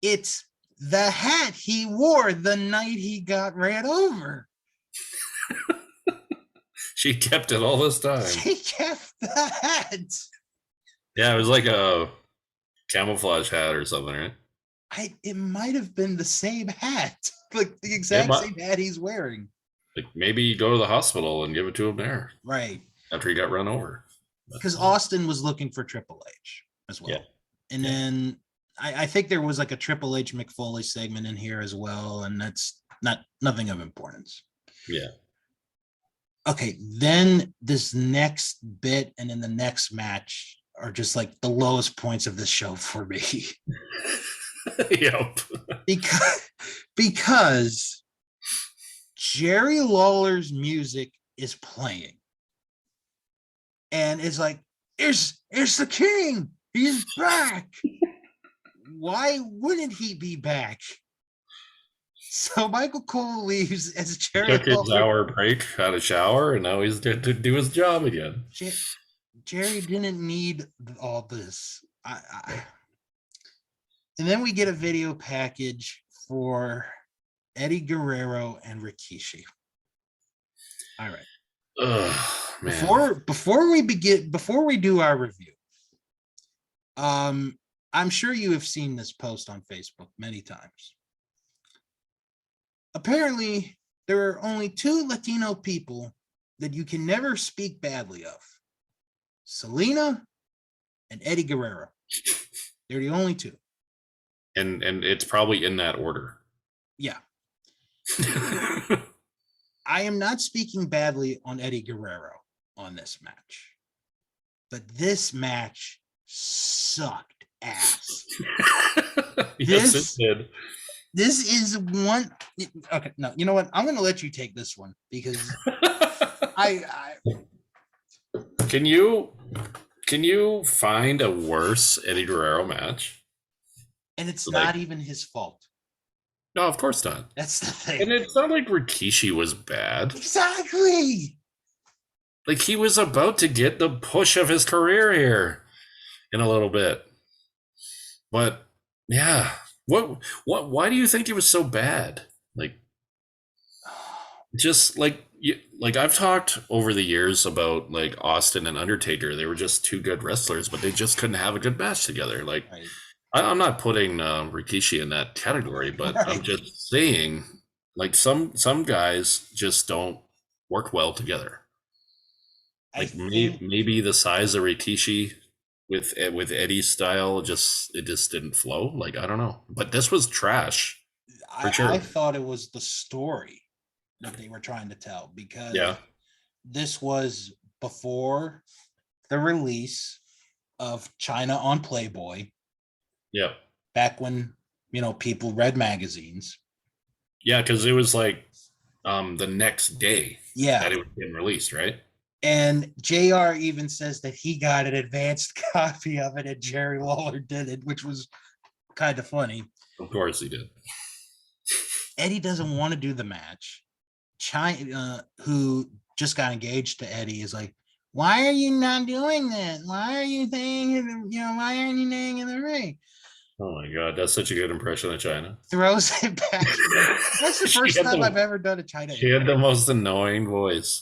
It's the hat he wore the night he got ran over. She kept it all this time. She kept the hat. Yeah, it was like a camouflage hat or something, right? It might have been the same hat. Like the exact same hat he's wearing. Like, maybe you go to the hospital and give it to him there. Right. After he got run over. Because Austin was looking for Triple H as well. Yeah. And then I think there was like a Triple H McFoley segment in here as well. And that's nothing of importance. Yeah. Okay. Then this next bit and then the next match are just like the lowest points of this show for me. Yep. Because Jerry Lawler's music is playing. And it's like, it's the king. He's back. Why wouldn't he be back? So Michael Cole leaves as Jerry Took his Lawler. hour break, had a shower, and now he's to do his job again. Jerry didn't need all this. And then we get a video package for Eddie Guerrero and Rikishi. All right. Man. Before we do our review, I'm sure you have seen this post on Facebook many times. Apparently, there are only two Latino people that you can never speak badly of: Selena and Eddie Guerrero. They're the only two. And it's probably in that order. Yeah. I am not speaking badly on Eddie Guerrero on this match, but this match sucked ass. Yes, it did. This is one. Okay, no, you know what? I'm going to let you take this one because I Can you find a worse Eddie Guerrero match? And it's not even his fault. No, of course not. That's the thing. And it's not like Rikishi was bad. Exactly. Like, he was about to get the push of his career here in a little bit. But yeah, why do you think it was so bad? Like, just like I've talked over the years about like Austin and Undertaker. They were just two good wrestlers, but they just couldn't have a good match together. Like, right. I'm not putting Rikishi in that category, but right. I'm just saying, like, some guys just don't work well together. Like, maybe the size of Rikishi with Eddie's style it just didn't flow. Like, I don't know, but this was trash. For sure. I thought it was the story that they were trying to tell, because this was before the release of China on Playboy. Yeah. Back when, people read magazines. Yeah, because it was like the next day that it was being released, right? And JR even says that he got an advanced copy of it and Jerry Lawler did it, which was kind of funny. Of course he did. Eddie doesn't want to do the match. China, who just got engaged to Eddie, is like, why are you not doing that? Why are you saying, why aren't you laying in the ring? Oh my God, that's such a good impression of China. Throws it back. That's the first time I've ever done a China. She had the most annoying voice.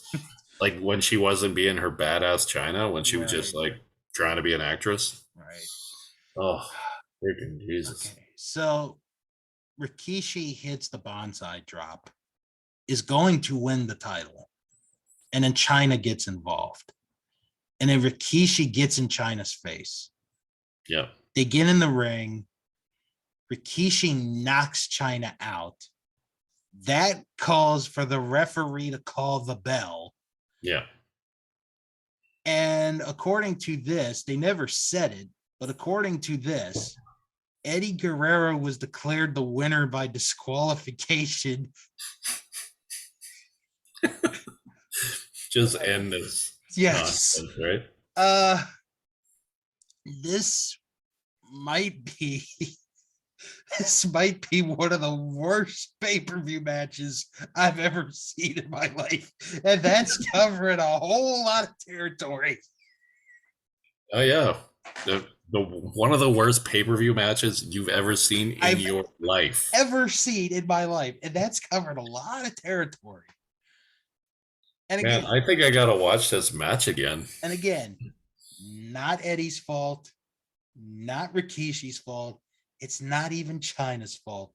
Like when she wasn't being her badass China, when she was just like trying to be an actress. Right. Oh, freaking Jesus. Okay. So Rikishi hits the bonsai drop, is going to win the title, and then China gets involved. And then Rikishi gets in China's face. Yeah. They get in the ring. Rikishi knocks China out. That calls for the referee to call the bell. Yeah. And according to this, they never said it, but according to this, Eddie Guerrero was declared the winner by disqualification. Just end this. Yes. Nonsense, right? This might be one of the worst pay-per-view matches I've ever seen in my life. And that's covering a whole lot of territory. Oh yeah. The one of the worst pay-per-view matches you've ever seen in your life. Ever seen in my life. And that's covered a lot of territory. And again, man, I think I gotta watch this match again. And again, not Eddie's fault, not Rikishi's fault. It's not even China's fault.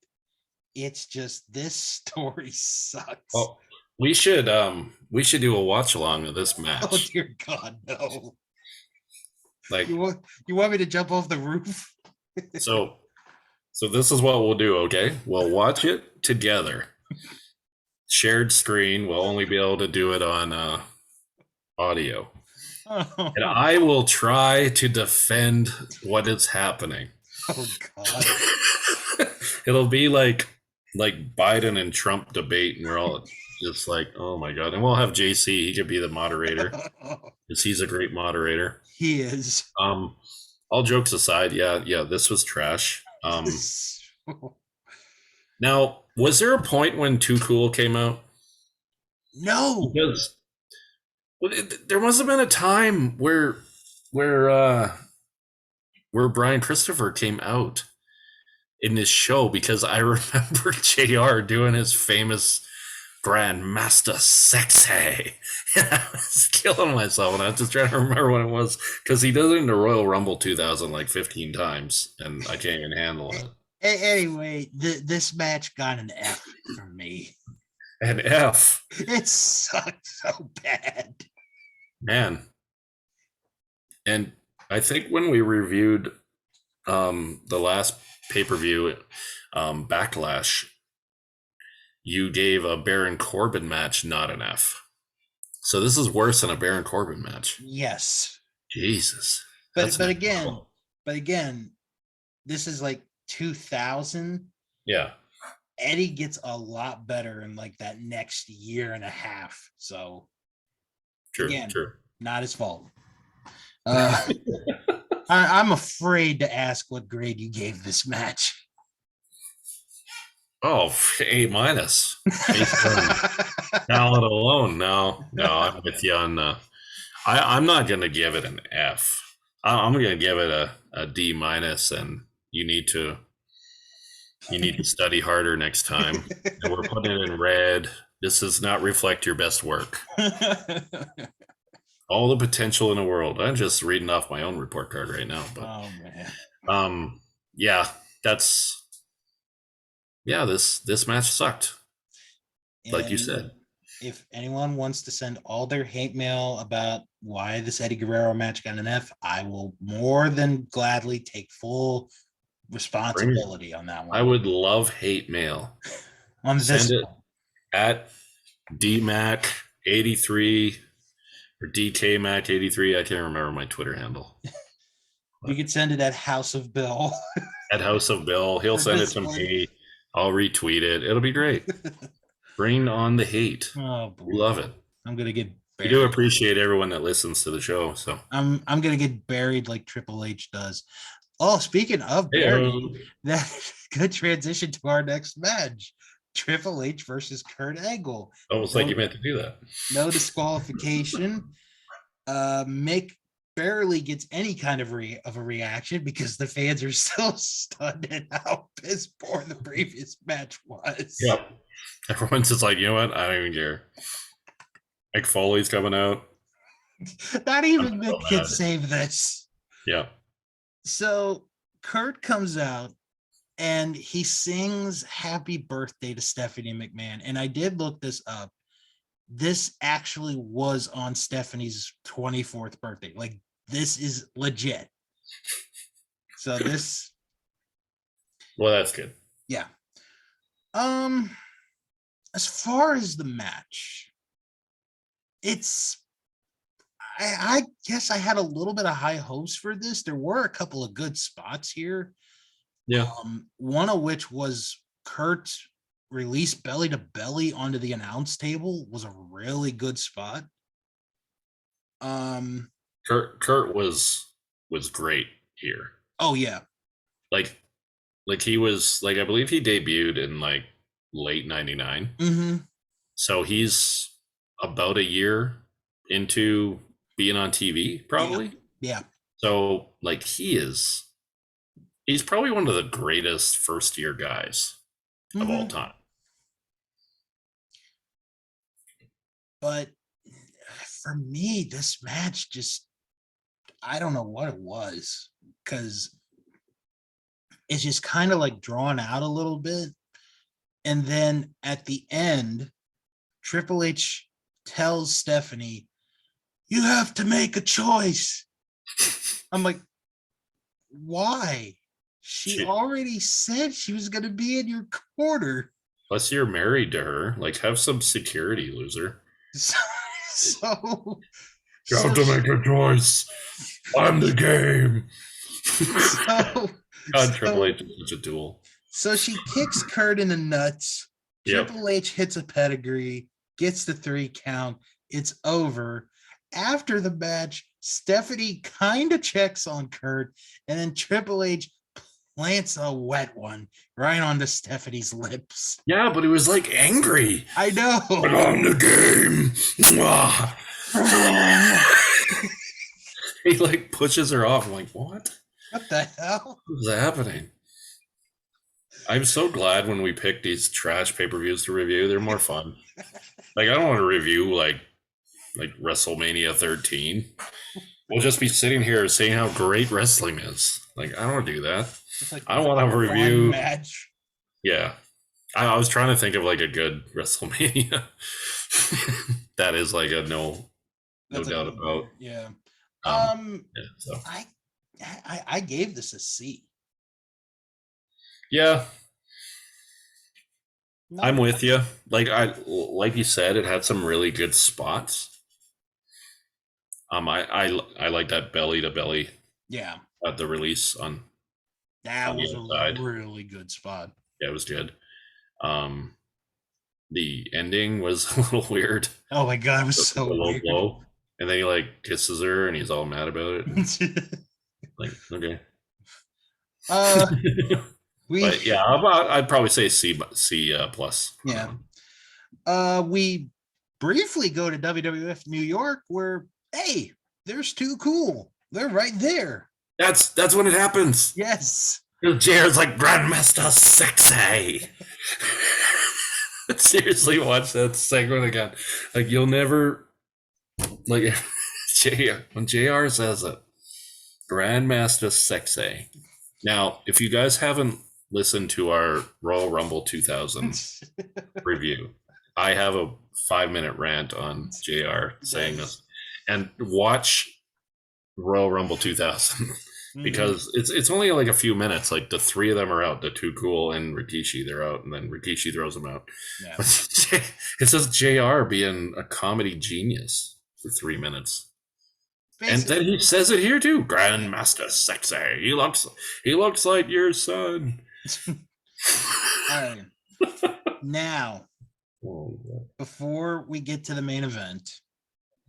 It's just this story sucks. Oh, we should do a watch along of this match. Oh dear God, no! Like, you want me to jump off the roof? so this is what we'll do. Okay, we'll watch it together. Shared screen. We'll only be able to do it on audio. Oh. And I will try to defend what is happening. Oh God. It'll be like Biden and Trump debate, and we're all just like, oh my god. And we'll have JC. He could be the moderator because he's a great moderator. He is. All jokes aside, yeah, this was trash. Now, was there a point when Too Cool came out? No. Because there must have been a time where uh where Brian Christopher came out in this show, because I remember JR doing his famous Grandmaster Sexy. And I was killing myself, and I was just trying to remember what it was, because he does it in the Royal Rumble 2000 like 15 times, and I can't even handle it. Anyway, this match got an F from me. An F. It sucked so bad. Man. And I think when we reviewed the last pay-per-view, Backlash, you gave a Baron Corbin match not an F. So this is worse than a Baron Corbin match. Yes. Jesus. But again, this is like 2000. Yeah. Eddie gets a lot better in like that next year and a half. So True. Not his fault. I'm afraid to ask what grade you gave this match. Oh, A-. Talent alone. No, I'm with you on I'm not going to give it an F. I'm going to give it a D-, and you need to study harder next time. And we're putting it in red. This does not reflect your best work. All the potential in the world. I'm just reading off my own report card right now. But, oh man. This match sucked. And like you said. If anyone wants to send all their hate mail about why this Eddie Guerrero match got an F, I will more than gladly take full responsibility on that one. I would love hate mail. Send it at DMac83 or DKMac83. I can't remember my Twitter handle. You could send it at House of Bill. At House of Bill. He'll send it to me. I'll retweet it. It'll be great. Bring on the hate. Oh, boy. We love it. I'm gonna get buried. We do appreciate everyone that listens to the show. So I'm gonna get buried like Triple H does. Oh, speaking of buried, that's a good transition to our next match. Triple H versus Kurt Angle. Almost like you meant to do that. No disqualification. Mick barely gets any kind of a reaction because the fans are still stunned at how piss poor the previous match was. Yep. Everyone's just like, you know what? I don't even care. Mick Foley's coming out. Not even Mick can save this. Yeah. So Kurt comes out and he sings happy birthday to Stephanie McMahon. And I did look this up. This actually was on Stephanie's 24th birthday. Like, this is legit. So this. Well, that's good. Yeah. As far as the match, I guess I had a little bit of high hopes for this. There were a couple of good spots here. Yeah. One of which was Kurt release belly to belly onto the announce table was a really good spot. Kurt was great here. Oh yeah. Like he was I believe he debuted in like late 99. Mm-hmm. So he's about a year into being on TV, probably. Yeah. So he's probably one of the greatest first year guys of all time. But for me, this match just, I don't know what it was, because it's just kind of like drawn out a little bit. And then at the end, Triple H tells Stephanie, you have to make a choice. I'm like, why? She already said she was going to be in your corner. Plus, you're married to her. Have some security, loser. So you have to make a choice. I'm the game. Triple H is such a tool. So she kicks Kurt in the nuts. Yep. Triple H hits a pedigree, gets the 3 count. It's over. After the match, Stephanie kind of checks on Kurt, and then Triple H plants a wet one right onto Stephanie's lips. Yeah, but he was like angry. I know. But on the game. He like pushes her off. I'm like, what? What the hell? What is happening? I'm so glad when we pick these trash pay-per-views to review. They're more fun. Like, I don't want to review like WrestleMania 13. We'll just be sitting here saying how great wrestling is. Like, I don't want to do that. Like I want to have a review match. Yeah. I was trying to think of like a good WrestleMania. That is like a no doubt about. Yeah. Yeah, so. I gave this a C. Yeah. No. I'm with you. Like you said, it had some really good spots. I like that belly to belly. Yeah. At the release on. That was a really good spot. Yeah, it was good. The ending was a little weird. Oh my god, it was so weird. Blow. And then he like kisses her and he's all mad about it. Like, okay. But yeah, I'd probably say C plus. Yeah. We briefly go to WWF New York where, hey, there's Too Cool. They're right there. That's when it happens. Yes. JR's like, Grandmaster Sexy. Seriously, watch that segment again. Like, you'll never, like, when JR says it, Grandmaster Sexy. Now, if you guys haven't listened to our Royal Rumble 2000 review, I have a 5-minute rant on JR saying this. And watch Royal Rumble 2000 because it's only like a few minutes. Like, the 3 of them are out, the Too Cool and Rikishi, they're out, and then Rikishi throws them out. Yeah. It's just JR being a comedy genius for 3 minutes. Basically. And then he says it here too. Grandmaster Sexy. He looks like your son. All right. Now, before we get to the main event,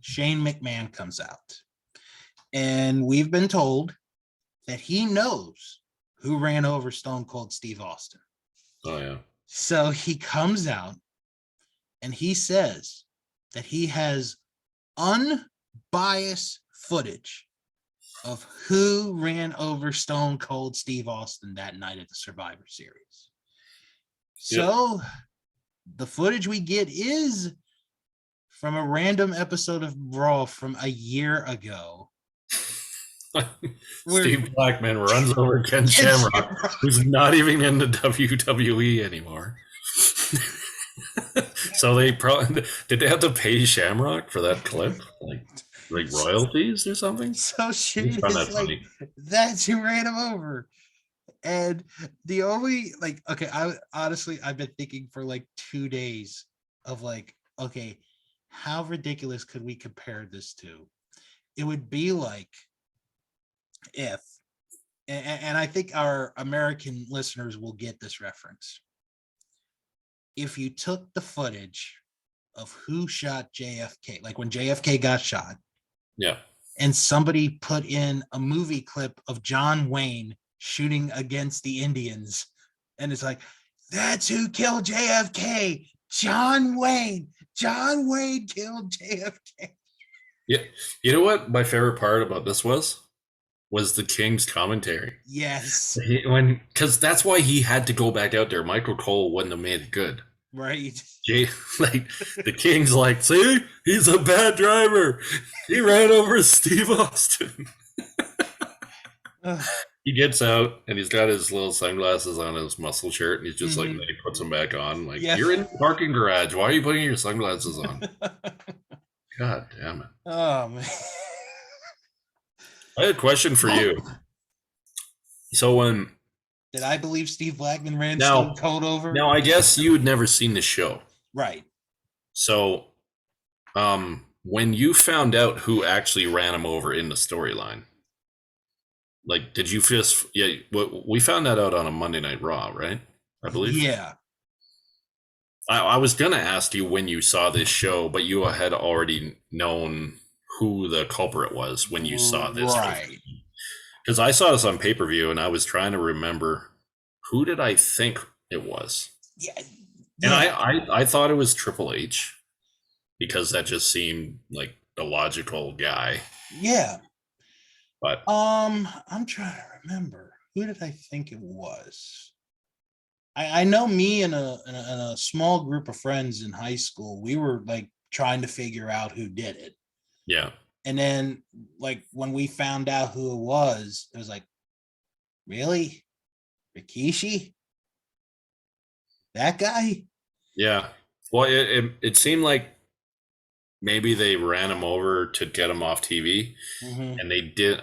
Shane McMahon comes out. And we've been told that he knows who ran over Stone Cold Steve Austin. Oh, yeah. So he comes out and he says that he has unbiased footage of who ran over Stone Cold Steve Austin that night at the Survivor Series. So the footage we get is from a random episode of Raw from a year ago. Steve Blackman runs over Ken Shamrock, who's not even in the WWE anymore. So they probably did they have to pay Shamrock for that clip, like royalties or something? So shit is like funny. That's who ran him over. And the only I've been thinking for like 2 days of like, okay, how ridiculous could we compare this to? It would be like if, and I think our American listeners will get this reference. If you took the footage of who shot JFK, like when JFK got shot, yeah, and somebody put in a movie clip of John Wayne shooting against the Indians, and it's like, that's who killed JFK, John Wayne. John Wayne killed JFK. Yeah, you know what my favorite part about this was the King's commentary. Yes. Because that's why he had to go back out there. Michael Cole wouldn't have made it good. Right. The King's like, see, he's a bad driver. He ran over Steve Austin. He gets out and he's got his little sunglasses on his muscle shirt and he's just like, he puts them back on. Like, you're in the parking garage. Why are you putting your sunglasses on? God damn it. Oh, man. I had a question for you. So did I believe Steve Blackman ran Stone Cold over? Now, I guess you had never seen the show. Right. So, when you found out who actually ran him over in the storyline, like, did you just, we found that out on a Monday Night Raw, right? I believe. Yeah. I was gonna ask you when you saw this show, but you had already known who the culprit was when you saw this show. Right. Because I saw this on pay per view, and I was trying to remember who did I think it was, Yeah. and Yeah. I thought it was Triple H because that just seemed like the logical guy. Yeah. But I'm trying to remember. Who did I think it was? I know me and a small group of friends in high school, we were like trying to figure out who did it. yeah, And then like when we found out who it was like, really? Rikishi? That guy? yeah. Well, it seemed like maybe they ran him over to get him off TV, Mm-hmm. and they did.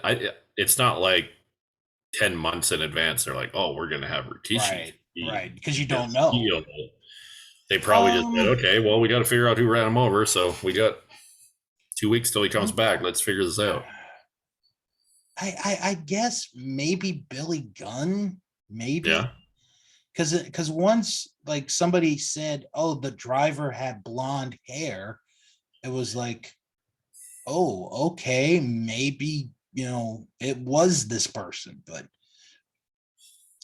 It's not like 10 months in advance they're like, oh, we're gonna have Rikishi Right. Because you as don't know. heel. They probably just said, Um, okay, well, we got to figure out who ran him over, so we got 2 weeks till he comes back. Let's figure this out. I guess maybe Billy Gunn, maybe. Yeah, Because once like somebody said, oh, the driver had blonde hair, it was like, oh, okay, maybe, it was this person. But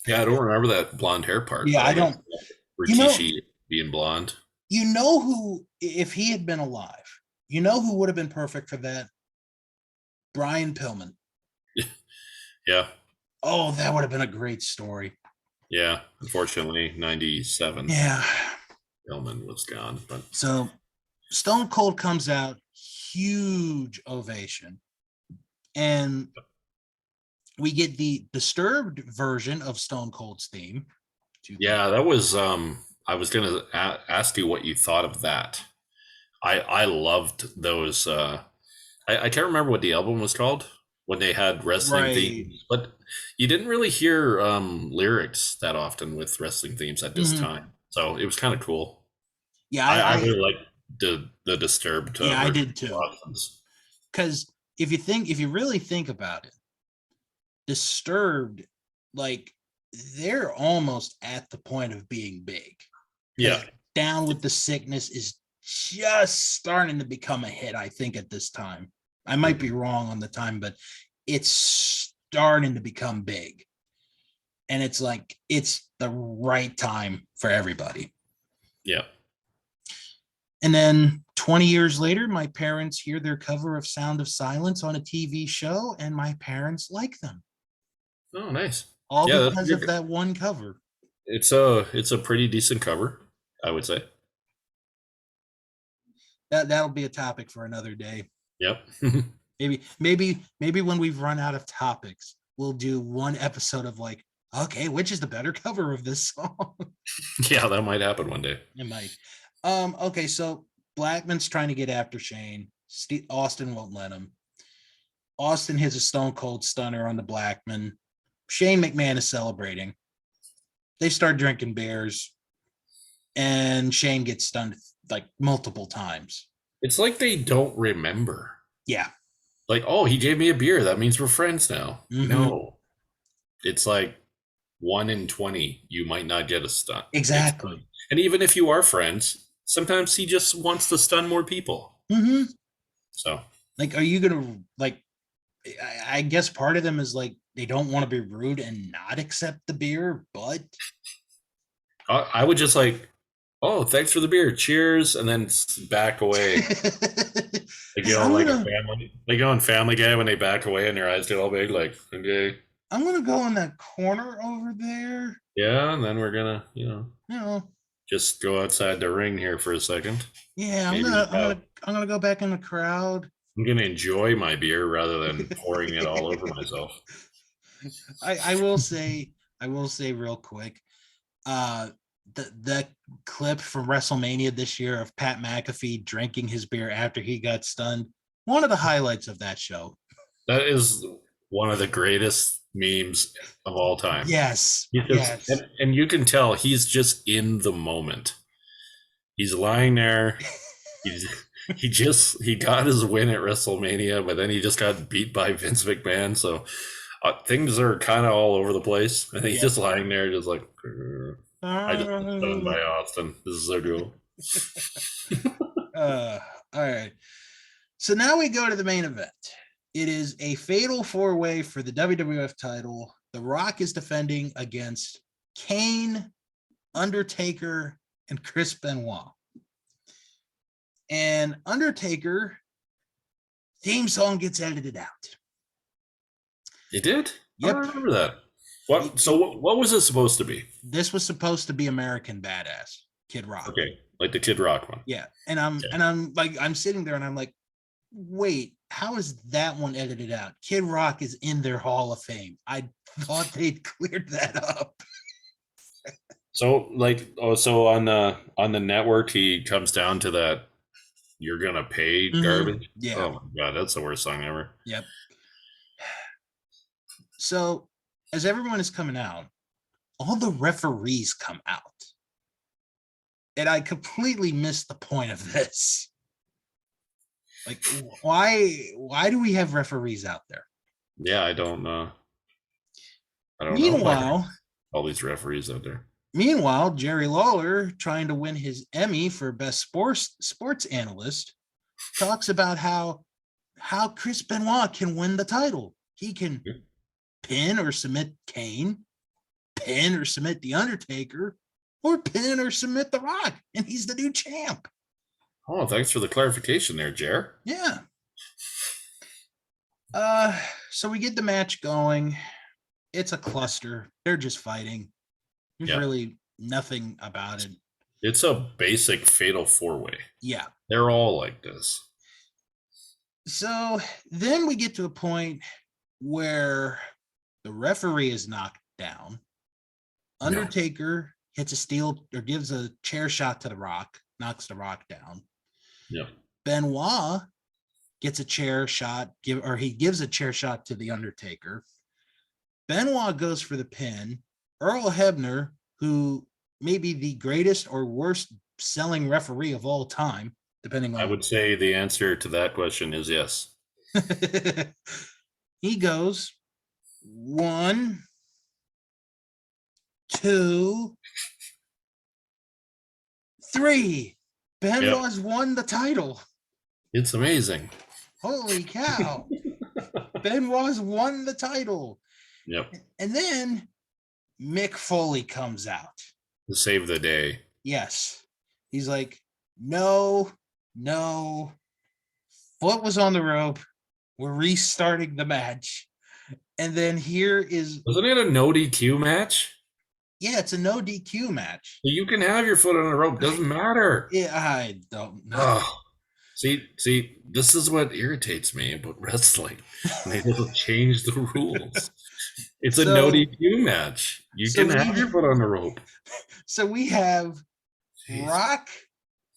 yeah. I don't remember that blonde hair part, yeah, but I I remember don't, you know, Rikishi being blonde. who, if he had been alive, who would have been perfect for that? Brian Pillman. Yeah, Oh, that would have been a great story. yeah. Unfortunately, 97. Yeah. Hillman was gone, but So Stone Cold comes out, huge ovation. And we get the disturbed version of Stone Cold's theme. yeah, that was. I was gonna ask you what you thought of that. I loved those. I can't remember what the album was called when they had wrestling Right. themes, but you didn't really hear lyrics that often with wrestling themes at this Mhm. time. So it was kind of cool. Yeah, I really like the Disturbed yeah, I version did of too. Austin's. Because if you really think about it, Disturbed, like they're almost at the point of being big. Yeah, Down with the Sickness is just starting to become a hit, I think, at this time. I might be wrong on the time, but it's starting to become big. And it's like, it's the right time for everybody. yeah. And then 20 years later, my parents hear their cover of Sound of Silence on a TV show, and my parents like them. Oh, nice. All Yeah, that's because of good. that one cover. It's a pretty decent cover, I would say. That'll be a topic for another day. Yep. Maybe when we've run out of topics, we'll do one episode of like, okay, which is the better cover of this song? Yeah, that might happen one day. It might. Okay, so Blackman's trying to get after Shane. Austin won't let him. Austin hits a Stone Cold Stunner on the Blackman. Shane McMahon is celebrating. They start drinking beers, and Shane gets stunned like multiple times. It's like they don't remember. Yeah. Like, oh, he gave me a beer. That means we're friends now. Mm-hmm. No. It's like 1 in 20, you might not get a stun. Exactly. And even if you are friends, sometimes he just wants to stun more people. Mm-hmm. So, like, are you gonna like? I guess part of them is like they don't want to be rude and not accept the beer, but I would just like, oh, thanks for the beer, cheers, and then back away. Like, like a family, like on Family Guy when they back away and their eyes get all big, like, okay, I'm gonna go in that corner over there. yeah, and then we're gonna, just go outside the ring here for a second. Yeah, I'm gonna go back in the crowd. I'm gonna enjoy my beer rather than pouring it all over myself. I will say real quick, the clip from WrestleMania this year of Pat McAfee drinking his beer after he got stunned, one of the highlights of that show. That is one of the greatest memes of all time. Yes. Yes. And you can tell he's just in the moment. He's lying there. He got his win at WrestleMania, but then he just got beat by Vince McMahon. So things are kind of all over the place. And he's just lying there, just like, I just got done by Austin. This is so cool. All right. So now we go to the main event. It is a fatal four-way for the WWF title. The Rock is defending against Kane, Undertaker, and Chris Benoit. And Undertaker theme song gets edited out. It did? Yep. I don't remember that. What? So what was it supposed to be? This was supposed to be American Badass, Kid Rock. Okay, like the Kid Rock one. Yeah, and I'm sitting there and I'm like, wait, how is that one edited out? Kid Rock is in their Hall of Fame. I thought they'd cleared that up. So so on the network, he comes down to that "You're Gonna Pay" garbage. Yeah. Oh my god, that's the worst song ever. Yep. So as everyone is coming out, all the referees come out. And I completely missed the point of this. Like, why do we have referees out there? Yeah, I don't know. Meanwhile, all these referees out there. Meanwhile, Jerry Lawler, trying to win his Emmy for Best Sports Analyst, talks about how Chris Benoit can win the title. He can pin or submit Kane, pin or submit The Undertaker, or pin or submit The Rock, and he's the new champ. Oh, thanks for the clarification there, Jer. Yeah. So we get the match going. It's a cluster. They're just fighting. There's really nothing about it. It's a basic fatal four-way. Yeah. They're all like this. So then we get to a point where the referee is knocked down. Undertaker hits a steel or gives a chair shot to The Rock, knocks The Rock down. Yeah. Benoit gets a chair shot, he gives a chair shot to The Undertaker. Benoit goes for the pin. Earl Hebner, who may be the greatest or worst selling referee of all time, depending on. I would say the answer to that question is yes. He goes 1, 2, 3. Benoit's won the title. It's amazing. Holy cow. Benoit's won the title. Yep. And then Mick Foley comes out to save the day. Yes. He's like, no. Foot was on the rope. We're restarting the match. And then wasn't it a no DQ match? Yeah, it's a no DQ match. So you can have your foot on the rope. Doesn't matter. Yeah, I don't know. Oh. See, this is what irritates me about wrestling. They will change the rules. It's a no DQ match. You can have your foot on the rope. So we have Rock,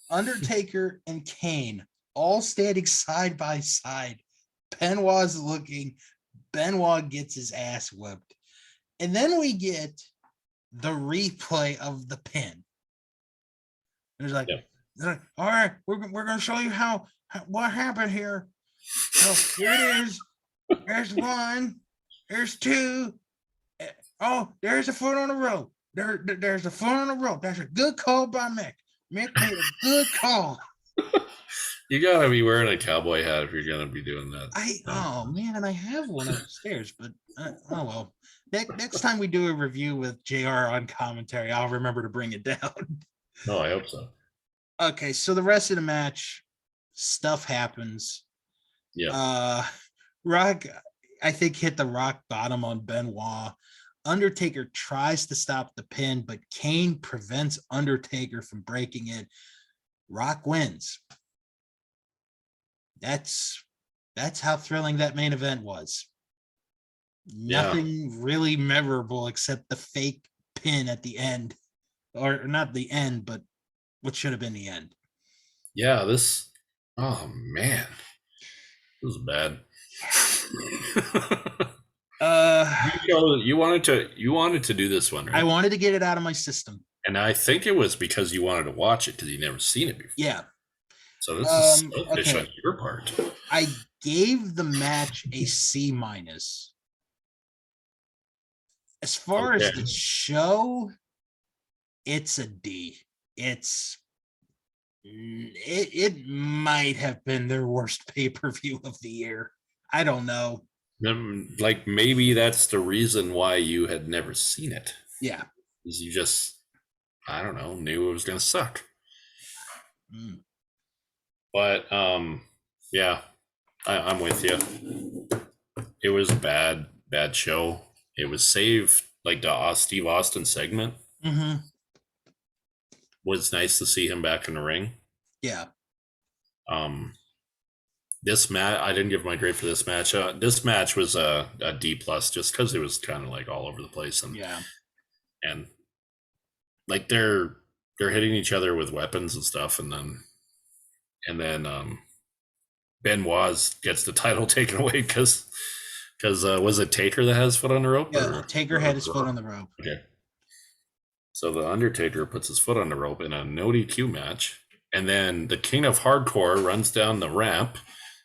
Undertaker, and Kane all standing side by side. Benoit's looking. Benoit gets his ass whipped. And then we get the replay of the pin. There's like, all right, we're going to show you what happened here. So here it is. There's 1. There's 2. Oh, there's a foot on the rope. There's a foot on the rope. That's a good call by Mick. Mick made a good call. You gotta be wearing a cowboy hat if you're gonna be doing that. Oh man, and I have one upstairs, but oh well. Next time we do a review with JR on commentary, I'll remember to bring it down. No, I hope so. Okay, so the rest of the match, stuff happens. Yeah. Rock, I think, hit the rock bottom on Benoit. Undertaker tries to stop the pin, but Kane prevents Undertaker from breaking it. Rock wins. That's how thrilling that main event was. Nothing really memorable except the fake pin at the end, or not the end, but what should have been the end. Yeah, oh man, this is bad. You wanted to do this one, right? I wanted to get it out of my system, and I think it was because you wanted to watch it because you'd never seen it before. Yeah. So this is selfish on your part. I gave the match a C-. As far as the show, it's a D. It might have been their worst pay-per-view of the year. I don't know. Like maybe that's the reason why you had never seen it. Yeah. Is you just, I don't know, knew it was gonna suck. But yeah, I'm with you. It was a bad show. It was saved, like the Steve Austin segment. Mm-hmm. Was nice to see him back in the ring. Yeah. This match, I didn't give my grade for this match. This match was a D plus, just because it was kind of like all over the place, and like they're hitting each other with weapons and stuff, and then Benoit gets the title taken away because was it Taker that has his foot on the rope? Yeah, Taker had his foot on the rope. Okay. So the Undertaker puts his foot on the rope in a no DQ match, and then the King of Hardcore runs down the ramp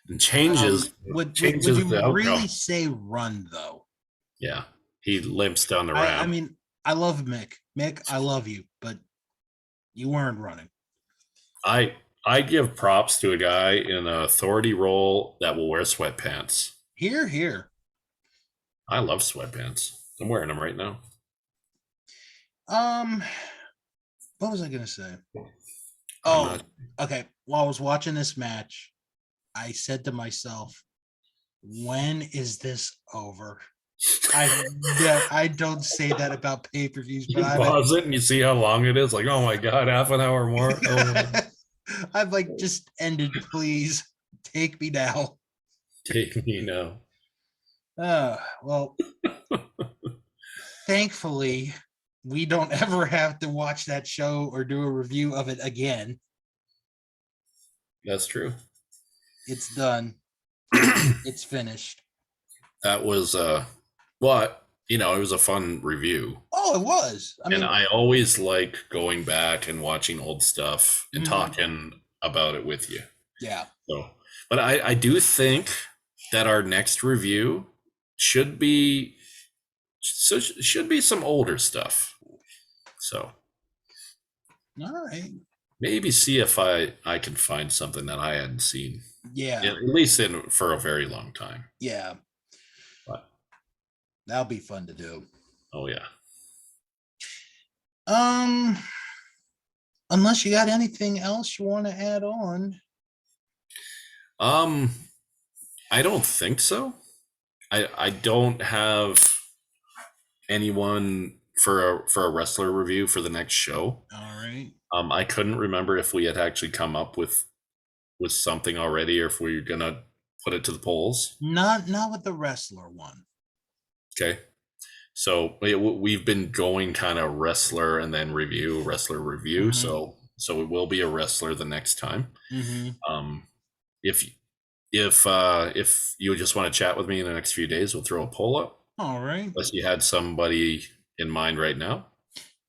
and changes. Would you really say run though? Yeah, he limps down the ramp. I mean, I love Mick. Mick, I love you, but you weren't running. I give props to a guy in an authority role that will wear sweatpants. Here. I love sweatpants. I'm wearing them right now. What was I gonna say? Oh, okay. While I was watching this match, I said to myself, when is this over? I don't say that about pay-per-views, but you pause it and you see how long it is. Like, oh my god, half an hour more. Oh. I've like just ended. Please take me now. Take me now. Well, thankfully, we don't ever have to watch that show or do a review of it again. That's true. It's done. It's finished. That was but it was a fun review. Oh, it was. I always like going back and watching old stuff and talking about it with you. Yeah. So, but I do think that our next review should be some older stuff. So, all right. Maybe see if I can find something that I hadn't seen. Yeah. At least for a very long time. Yeah. But that'll be fun to do. Oh yeah. Unless you got anything else you want to add on. I don't think so. I don't have anyone for a wrestler review for the next show. All right. I couldn't remember if we had actually come up with something already, or if we were gonna put it to the polls. Not with the wrestler one. Okay. So we've been going kind of wrestler and then wrestler review. Mm-hmm. So it will be a wrestler the next time. Mm-hmm. If you just want to chat with me in the next few days, we'll throw a poll up. All right. Unless you had somebody in mind right now.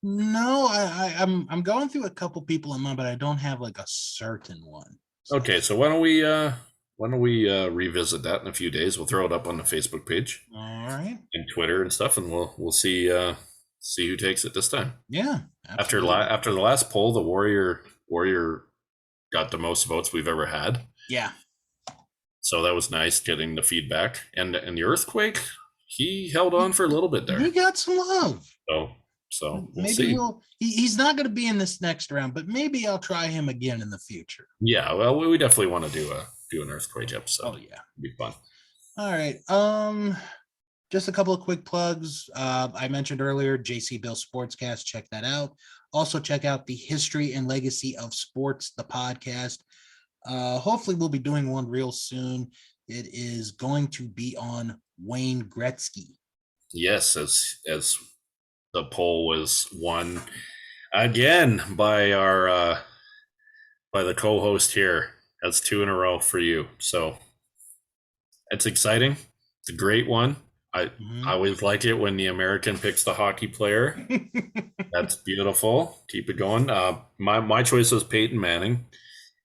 No, I'm going through a couple people in mind, but I don't have like a certain one. So. Okay, so why don't we revisit that in a few days? We'll throw it up on the Facebook page. All right. And Twitter and stuff, and we'll see who takes it this time. Yeah. Absolutely. After the last poll, the Warrior got the most votes we've ever had. Yeah. So that was nice getting the feedback, and the Earthquake, he held on for a little bit there. He got some love. So we'll maybe see. He's not going to be in this next round, but maybe I'll try him again in the future. Yeah, well, we definitely want to do an Earthquake episode. Oh yeah, it'd be fun. All right. Just a couple of quick plugs. I mentioned earlier, JC Bill Sportscast. Check that out. Also, check out the History and Legacy of Sports, the podcast. Hopefully, we'll be doing one real soon. It is going to be on Wayne Gretzky. Yes, as the poll was won again by the co-host here. That's 2 in a row for you. So it's exciting. It's a great one. I always like it when the American picks the hockey player. That's beautiful. Keep it going. My choice was Peyton Manning,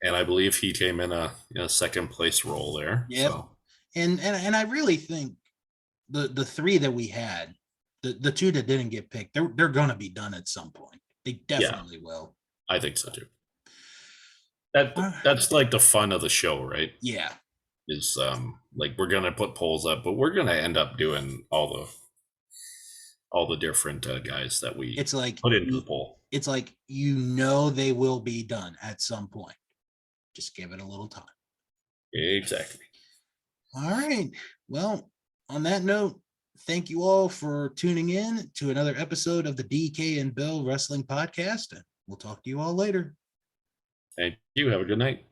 and I believe he came in a second place role there. Yeah. So. And I really think the three that we had, the two that didn't get picked, they're going to be done at some point. They definitely will. I think so too. That's like the fun of the show, right? Yeah. Is like we're gonna put polls up, but we're gonna end up doing all the different guys that we It's like put into the poll. It's like, you know, they will be done at some point. Just give it a little time. Exactly. All right. Well, on that note, thank you all for tuning in to another episode of the DK and Bill Wrestling Podcast. And we'll talk to you all later. Thank you. Have a good night.